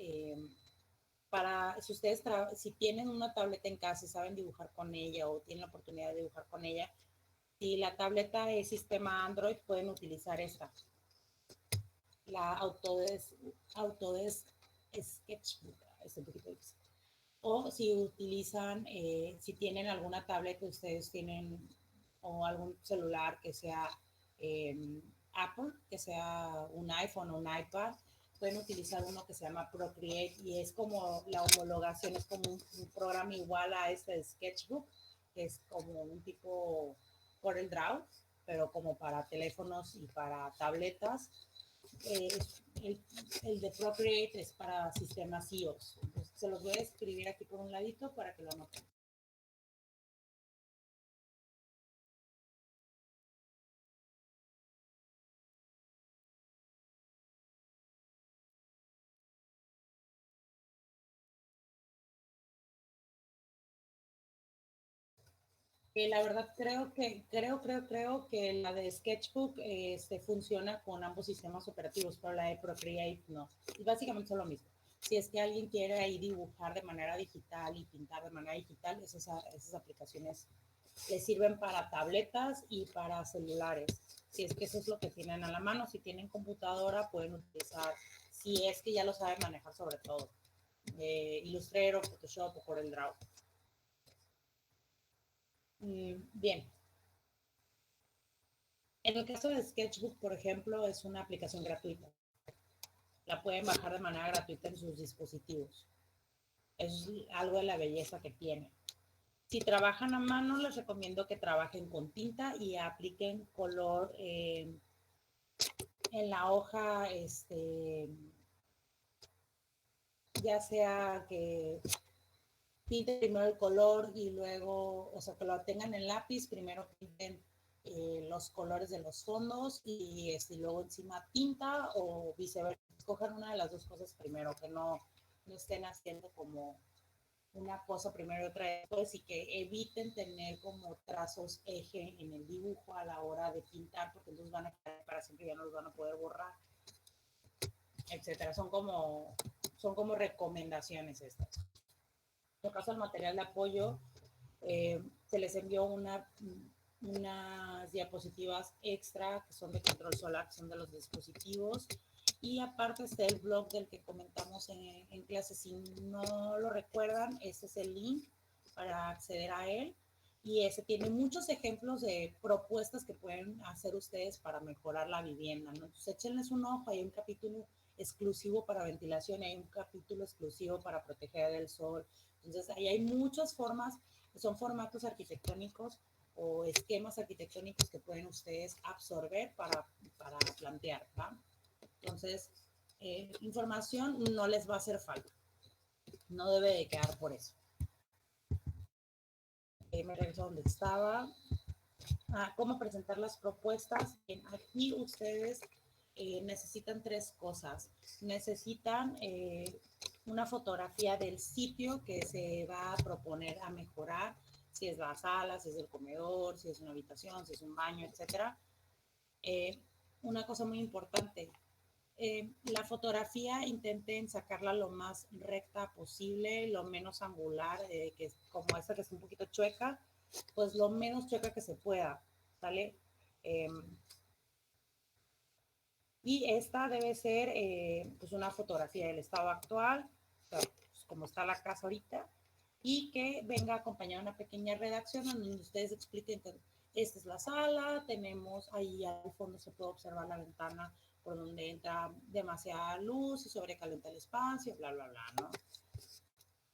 si ustedes, si tienen una tableta en casa y saben dibujar con ella, o tienen la oportunidad de dibujar con ella, si la tableta es sistema Android, pueden utilizar esta. La Autodesk Sketchbook, es un poquito difícil. O si utilizan, si tienen alguna tablet que ustedes tienen, o algún celular que sea Apple, que sea un iPhone o un iPad, pueden utilizar uno que se llama Procreate, y es como la homologación, es como un programa igual a este de Sketchbook, que es como un tipo CorelDRAW, pero como para teléfonos y para tabletas. El de Procreate es para sistemas iOS. Entonces, se los voy a escribir aquí por un ladito para que lo anoten. La verdad creo que la de Sketchbook funciona con ambos sistemas operativos, pero la de Procreate no. Y básicamente son lo mismo. Si es que alguien quiere ahí dibujar de manera digital y pintar de manera digital, esas aplicaciones les sirven para tabletas y para celulares. Si es que eso es lo que tienen a la mano, si tienen computadora pueden utilizar, si es que ya lo saben manejar sobre todo, Illustrator, Photoshop o CorelDRAW. Bien. En el caso de Sketchbook, por ejemplo, es una aplicación gratuita. La pueden bajar de manera gratuita en sus dispositivos. Es algo de la belleza que tiene. Si trabajan a mano, les recomiendo que trabajen con tinta y apliquen color en la hoja, ya sea que pinten primero el color y luego, o sea, que lo tengan en lápiz, primero pinten los colores de los fondos y luego encima tinta, o viceversa. Escojan una de las dos cosas primero, que no estén haciendo como una cosa primero y otra después, y que eviten tener como trazos eje en el dibujo a la hora de pintar, porque entonces van a quedar para siempre, ya no los van a poder borrar, etcétera. Son como recomendaciones estas. En el caso del material de apoyo, se les envió unas diapositivas extra que son de control solar, que son de los dispositivos. Y aparte está el blog del que comentamos en clase. Si no lo recuerdan, ese es el link para acceder a él. Y ese tiene muchos ejemplos de propuestas que pueden hacer ustedes para mejorar la vivienda, ¿no? Entonces échenles un ojo. Hay un capítulo exclusivo para ventilación, hay un capítulo exclusivo para proteger del sol. Entonces ahí hay muchas formas, son formatos arquitectónicos o esquemas arquitectónicos que pueden ustedes absorber para plantear, ¿va? Entonces, información no les va a hacer falta. No debe de quedar por eso. Me regreso donde estaba. ¿Cómo presentar las propuestas? Aquí ustedes necesitan tres cosas. Necesitan una fotografía del sitio que se va a proponer a mejorar, si es la sala, si es el comedor, si es una habitación, si es un baño, etc. Una cosa muy importante, la fotografía intenten sacarla lo más recta posible, lo menos angular, que es como esta que es un poquito chueca, pues lo menos chueca que se pueda, ¿sale? Y esta debe ser pues una fotografía del estado actual, o sea, pues como está la casa ahorita, y que venga acompañada de una pequeña redacción donde ustedes expliquen que esta es la sala, tenemos ahí al fondo se puede observar la ventana por donde entra demasiada luz y sobrecalienta el espacio, bla, bla, bla, ¿no?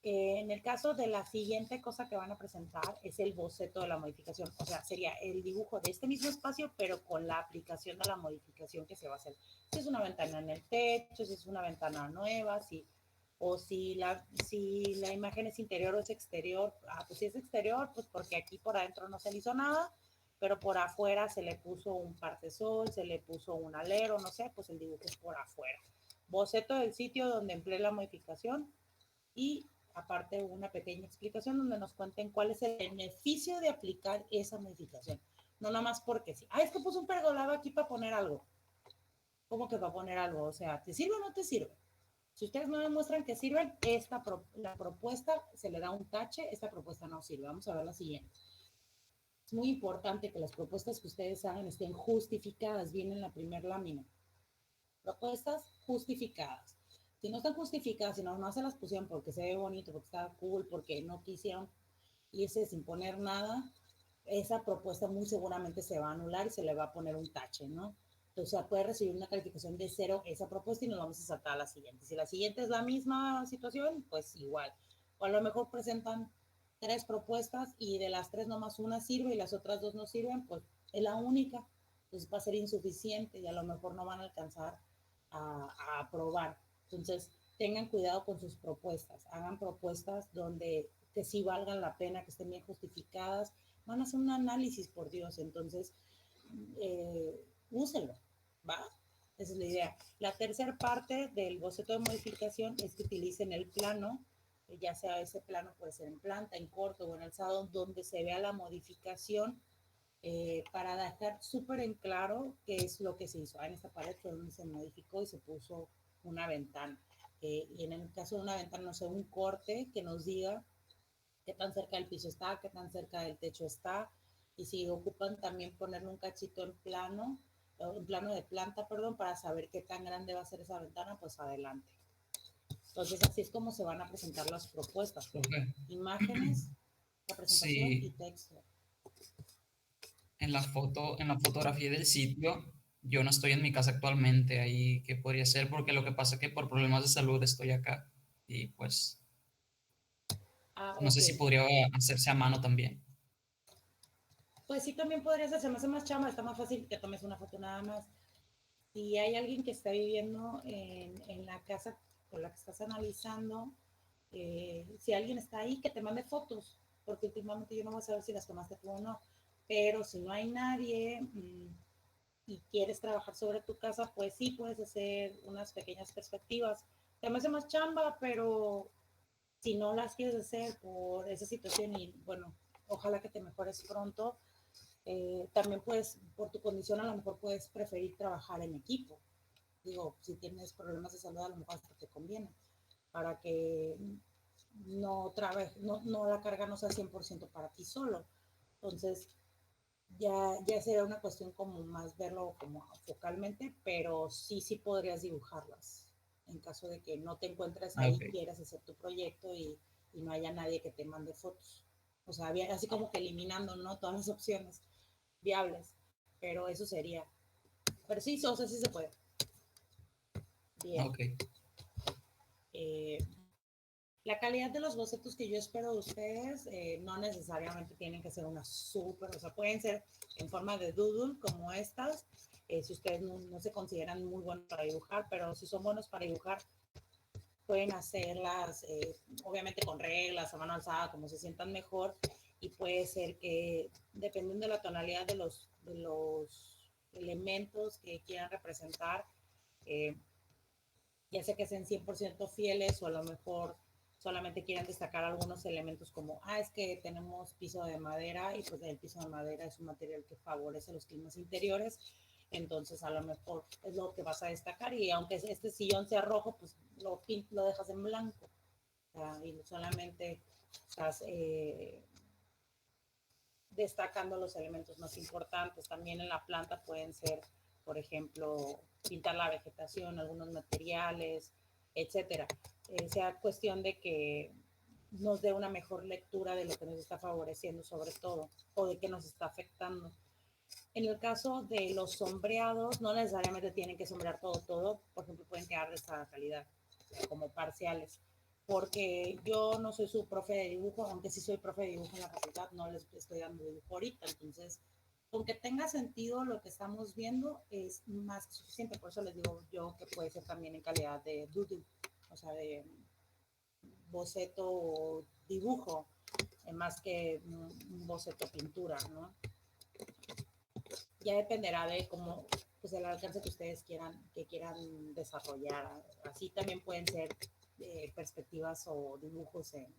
En el caso de la siguiente cosa que van a presentar es el boceto de la modificación, o sea, sería el dibujo de este mismo espacio, pero con la aplicación de la modificación que se va a hacer. Si es una ventana en el techo, si es una ventana nueva, o si la imagen es interior o es exterior. Pues si es exterior, pues porque aquí por adentro no se le hizo nada, pero por afuera se le puso un partesol, se le puso un alero, no sé, pues el dibujo es por afuera. Boceto del sitio donde empleé la modificación y aparte una pequeña explicación donde nos cuenten cuál es el beneficio de aplicar esa modificación. No nada más porque sí. Es que puse un pergolado aquí para poner algo. ¿Cómo que para poner algo? O sea, ¿te sirve o no te sirve? Si ustedes no demuestran que sirven, la propuesta se le da un tache, esta propuesta no sirve. Vamos a ver la siguiente. Es muy importante que las propuestas que ustedes hagan estén justificadas, viene en la primera lámina. Propuestas justificadas. Si no están justificadas, si no se las pusieron porque se ve bonito, porque está cool, porque no quisieron irse sin poner nada, esa propuesta muy seguramente se va a anular y se le va a poner un tache, ¿no? Entonces puede recibir una calificación de 0 esa propuesta y nos vamos a saltar a la siguiente. Si la siguiente es la misma situación, pues igual. O a lo mejor presentan 3 propuestas y de las 3 nomás una sirve y las otras 2 no sirven, pues es la única. Entonces va a ser insuficiente y a lo mejor no van a alcanzar a aprobar. Entonces tengan cuidado con sus propuestas. Hagan propuestas donde que sí valgan la pena, que estén bien justificadas. Van a hacer un análisis, por Dios. Entonces, úsenlo, ¿va? Esa es la idea. La tercera parte del boceto de modificación es que utilicen el plano, ya sea ese plano puede ser en planta, en corto o en alzado, donde se vea la modificación para dejar súper en claro qué es lo que se hizo. En esta pared fue donde se modificó y se puso una ventana. Y en el caso de una ventana, no sé, un corte que nos diga qué tan cerca del piso está, qué tan cerca del techo está, y si ocupan también ponerle un cachito en plano de planta, perdón, para saber qué tan grande va a ser esa ventana, pues adelante. Entonces así es como se van a presentar las propuestas, Okay. Imágenes, la presentación y Sí, texto. en la fotografía del sitio, yo no estoy en mi casa actualmente, ahí qué podría ser, porque lo que pasa es que por problemas de salud estoy acá y pues no sé Ok. si podría hacerse a mano también. Pues sí, también podría ser, se me hace más chamba, está más fácil que tomes una foto nada más. Si hay alguien que está viviendo en la casa con la que estás analizando, si alguien está ahí, que te mande fotos, porque últimamente yo no voy a saber si las tomaste tú o no, pero si no hay nadie y quieres trabajar sobre tu casa, pues sí puedes hacer unas pequeñas perspectivas. Te me hace más chamba, pero si no las quieres hacer por esa situación y bueno, ojalá que te mejores pronto, también puedes, por tu condición, a lo mejor puedes preferir trabajar en equipo. Digo, si tienes problemas de salud, a lo mejor hasta te conviene, para que no la carga no sea 100% para ti solo. Entonces, ya sería una cuestión como más verlo como focalmente, pero sí podrías dibujarlas en caso de que no te encuentres ahí, Okay. quieras hacer tu proyecto y no haya nadie que te mande fotos. O sea, así como que eliminando, ¿no? Todas las opciones viables, pero eso sería. Pero sí, o sea, sí se puede. Bien. Okay. La calidad de los bocetos que yo espero de ustedes no necesariamente tienen que ser una súper, o sea, pueden ser en forma de doodle como estas, si ustedes no se consideran muy buenos para dibujar, pero si son buenos para dibujar, pueden hacerlas, obviamente con reglas, a mano alzada, como se sientan mejor, y puede ser que, dependiendo de la tonalidad de los elementos que quieran representar, eh, ya sea que sean 100% fieles o a lo mejor solamente quieran destacar algunos elementos como, es que tenemos piso de madera y pues el piso de madera es un material que favorece los climas interiores, entonces a lo mejor es lo que vas a destacar y aunque este sillón sea rojo, pues lo dejas en blanco, o sea, y solamente estás destacando los elementos más importantes. También en la planta pueden ser, por ejemplo, pintar la vegetación, algunos materiales, etcétera. Sea cuestión de que nos dé una mejor lectura de lo que nos está favoreciendo sobre todo o de qué nos está afectando. En el caso de los sombreados, no necesariamente tienen que sombrear todo, por ejemplo, pueden quedar de esta calidad, como parciales, porque yo no soy su profe de dibujo, aunque sí soy profe de dibujo en la facultad, no les estoy dando dibujo ahorita, entonces, con que tenga sentido lo que estamos viendo es más que suficiente, por eso les digo yo que puede ser también en calidad de doodle, o sea, de boceto o dibujo, más que un boceto pintura, ¿no? Ya dependerá de cómo, pues el alcance que ustedes quieran desarrollar. Así también pueden ser perspectivas o dibujos en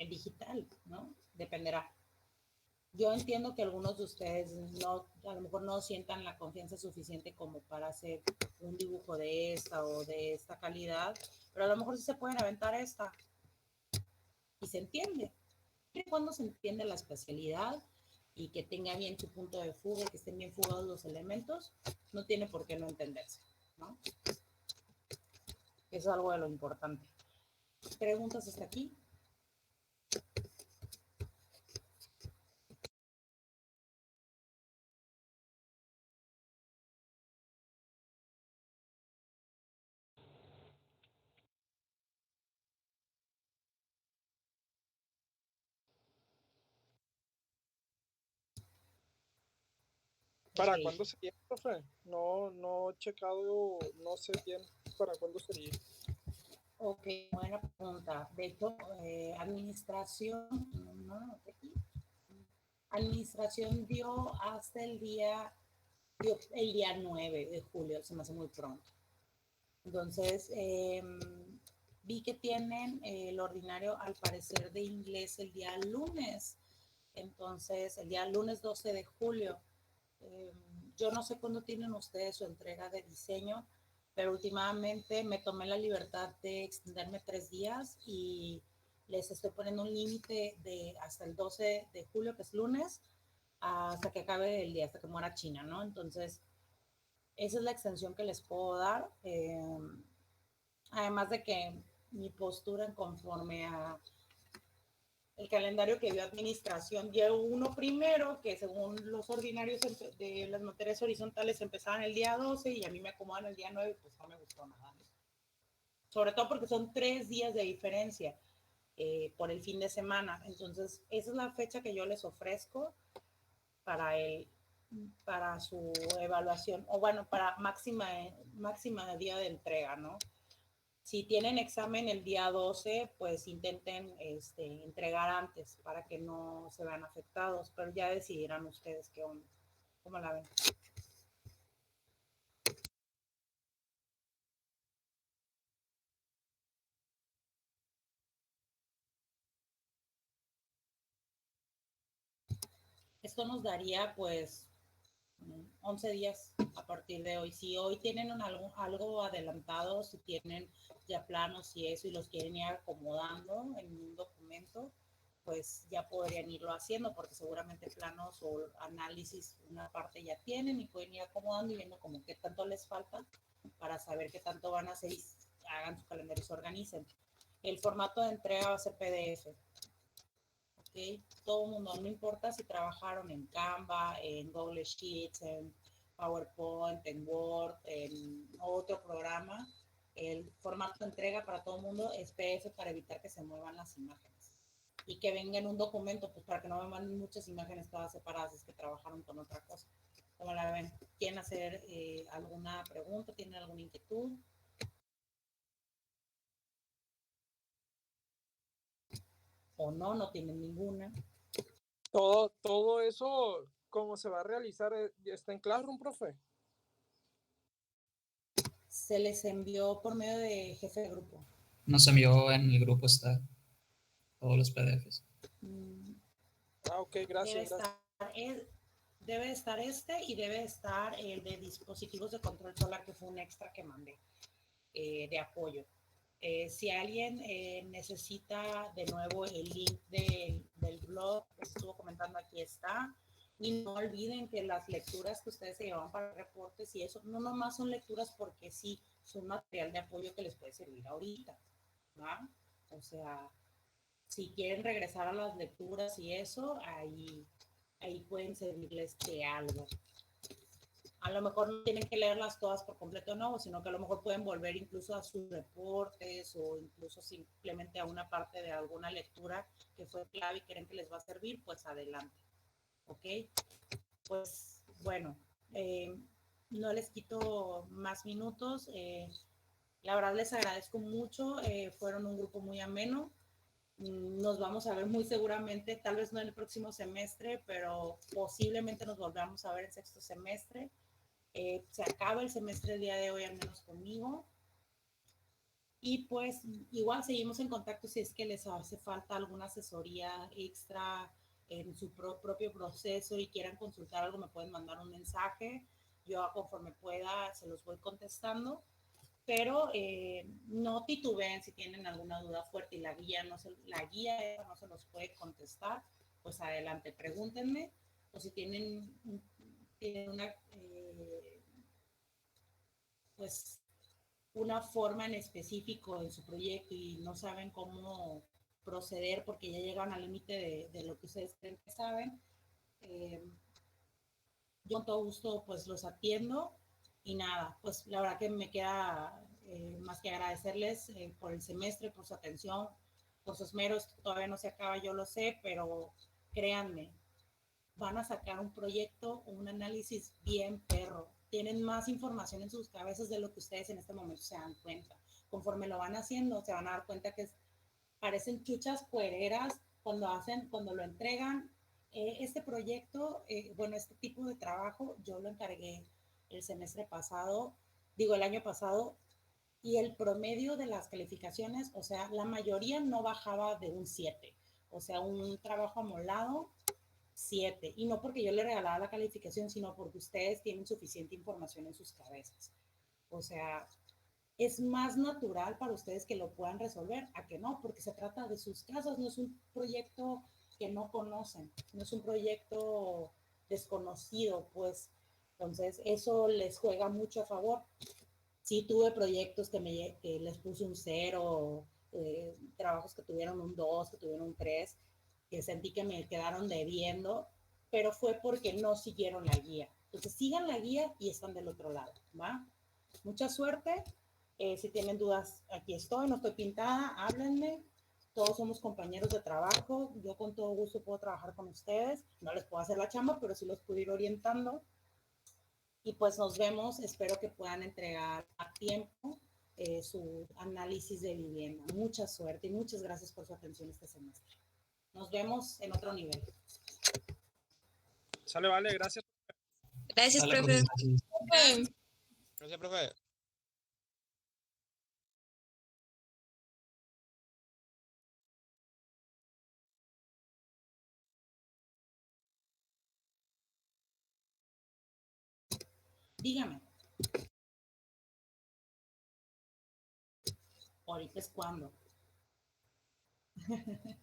digital, ¿no? Dependerá. Yo entiendo que algunos de ustedes no, a lo mejor no sientan la confianza suficiente como para hacer un dibujo de esta o de esta calidad, pero a lo mejor sí se pueden aventar esta y se entiende. Cuando se entiende la especialidad y que tenga bien su punto de fuga, que estén bien fugados los elementos, no tiene por qué no entenderse, ¿no? Eso es algo de lo importante. ¿Preguntas hasta aquí? ¿Para Ok. cuándo sería, profe? No he checado, no sé bien para cuándo sería. Ok, buena pregunta. De hecho, administración, no, aquí. Administración dio hasta el día 9 de julio, se me hace muy pronto. Entonces, vi que tienen el ordinario, al parecer, de inglés el día lunes. Entonces, el día lunes 12 de julio. Yo no sé cuándo tienen ustedes su entrega de diseño, pero últimamente me tomé la libertad de extenderme 3 días y les estoy poniendo un límite de hasta el 12 de julio, que es lunes, hasta que acabe el día, hasta que muera China, ¿no? Entonces, esa es la extensión que les puedo dar. Además de que mi postura conforme a el calendario que dio administración dio uno primero, que según los ordinarios de las materias horizontales empezaban el día 12 y a mí me acomodan el día 9, pues no me gustó nada. Sobre todo porque son 3 días de diferencia por el fin de semana. Entonces, esa es la fecha que yo les ofrezco para para su evaluación, o bueno, para máxima día de entrega, ¿no? Si tienen examen el día 12, pues intenten entregar antes para que no se vean afectados, pero ya decidirán ustedes qué onda, cómo la ven. Esto nos daría pues 11 días a partir de hoy. Si hoy tienen algo adelantado, si tienen ya planos y eso y los quieren ir acomodando en un documento, pues ya podrían irlo haciendo porque seguramente planos o análisis una parte ya tienen y pueden ir acomodando y viendo como qué tanto les falta para saber qué tanto van a hacer y hagan su calendario y se organicen. El formato de entrega va a ser PDF. ¿Okay? Todo el mundo, no importa si trabajaron en Canva, en Google Sheets, en PowerPoint, en Word, en otro programa, el formato de entrega para todo el mundo es PDF para evitar que se muevan las imágenes y que venga en un documento, pues para que no me manden muchas imágenes todas separadas, es que trabajaron con otra cosa. ¿Cómo la ven? ¿Quieren hacer alguna pregunta? ¿Tienen alguna inquietud? ¿O no tienen ninguna? Todo eso, ¿cómo se va a realizar? ¿Está en Classroom, profe? Se les envió por medio de jefe de grupo. Nos envió en el grupo está todos los PDFs. Ok, Debe gracias. debe estar y debe estar el de dispositivos de control solar, que fue un extra que mandé de apoyo. Si alguien necesita de nuevo el link del blog que se estuvo comentando, aquí está. Y no olviden que las lecturas que ustedes se llevan para reportes y eso, no nomás son lecturas porque sí, son material de apoyo que les puede servir ahorita, ¿va? O sea, si quieren regresar a las lecturas y eso, ahí ahí pueden servirles de algo. A lo mejor no tienen que leerlas todas por completo, no, sino que a lo mejor pueden volver incluso a sus reportes o incluso simplemente a una parte de alguna lectura que fue clave y creen que les va a servir, pues adelante. ¿Ok? Pues bueno, no les quito más minutos. La verdad les agradezco mucho, fueron un grupo muy ameno. Nos vamos a ver muy seguramente, tal vez no en el próximo semestre, pero posiblemente nos volvamos a ver en sexto semestre. Se acaba el semestre el día de hoy, al menos conmigo. Y pues igual seguimos en contacto si es que les hace falta alguna asesoría extra en su propio proceso y quieran consultar algo, me pueden mandar un mensaje. Yo conforme pueda se los voy contestando. Pero no titubeen si tienen alguna duda fuerte y la guía no se los puede contestar, pues adelante, pregúntenme. O si tienen una, pues una forma en específico en su proyecto y no saben cómo proceder porque ya llegan al límite de lo que ustedes creen que saben, yo con todo gusto pues los atiendo y nada, pues la verdad que me queda más que agradecerles por el semestre, por su atención, por sus esmeros, todavía no se acaba, yo lo sé, pero créanme, van a sacar un proyecto, un análisis bien perro. Tienen más información en sus cabezas de lo que ustedes en este momento se dan cuenta. Conforme lo van haciendo, se van a dar cuenta que parecen chuchas cuereras cuando lo entregan. Este proyecto, bueno, este tipo de trabajo, yo lo encargué el semestre pasado, digo el año pasado, y el promedio de las calificaciones, o sea, la mayoría no bajaba de un 7, o sea, un trabajo amolado 7, y no porque yo le regalaba la calificación, sino porque ustedes tienen suficiente información en sus cabezas. O sea, es más natural para ustedes que lo puedan resolver a que no, porque se trata de sus casos, no es un proyecto que no conocen, no es un proyecto desconocido, pues. Entonces, eso les juega mucho a favor. Sí tuve proyectos que les puse un 0, trabajos que tuvieron un 2, que tuvieron un 3, que sentí que me quedaron debiendo, pero fue porque no siguieron la guía. Entonces sigan la guía y están del otro lado, ¿va? Mucha suerte. Si tienen dudas, aquí estoy, no estoy pintada, háblenme. Todos somos compañeros de trabajo. Yo con todo gusto puedo trabajar con ustedes. No les puedo hacer la chamba, pero sí los puedo ir orientando. Y pues nos vemos. Espero que puedan entregar a tiempo su análisis de vivienda. Mucha suerte y muchas gracias por su atención este semestre. Nos vemos en otro nivel. Sale, vale, gracias. Gracias, Dale, profe. gracias. Gracias, profe. Dígame. Ahorita es cuando.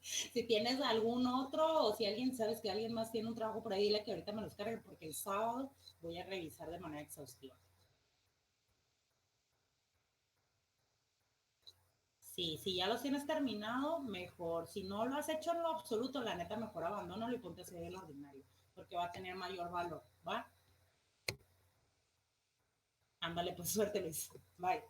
Si tienes algún otro o si alguien sabes que alguien más tiene un trabajo por ahí, dile que ahorita me los cargue porque el sábado voy a revisar de manera exhaustiva. Sí, si ya los tienes terminado, mejor. Si no lo has hecho en lo absoluto, la neta, mejor abandónalo y ponte a hacer el ordinario, porque va a tener mayor valor, ¿va? Ándale, pues suerte, Luis. Bye.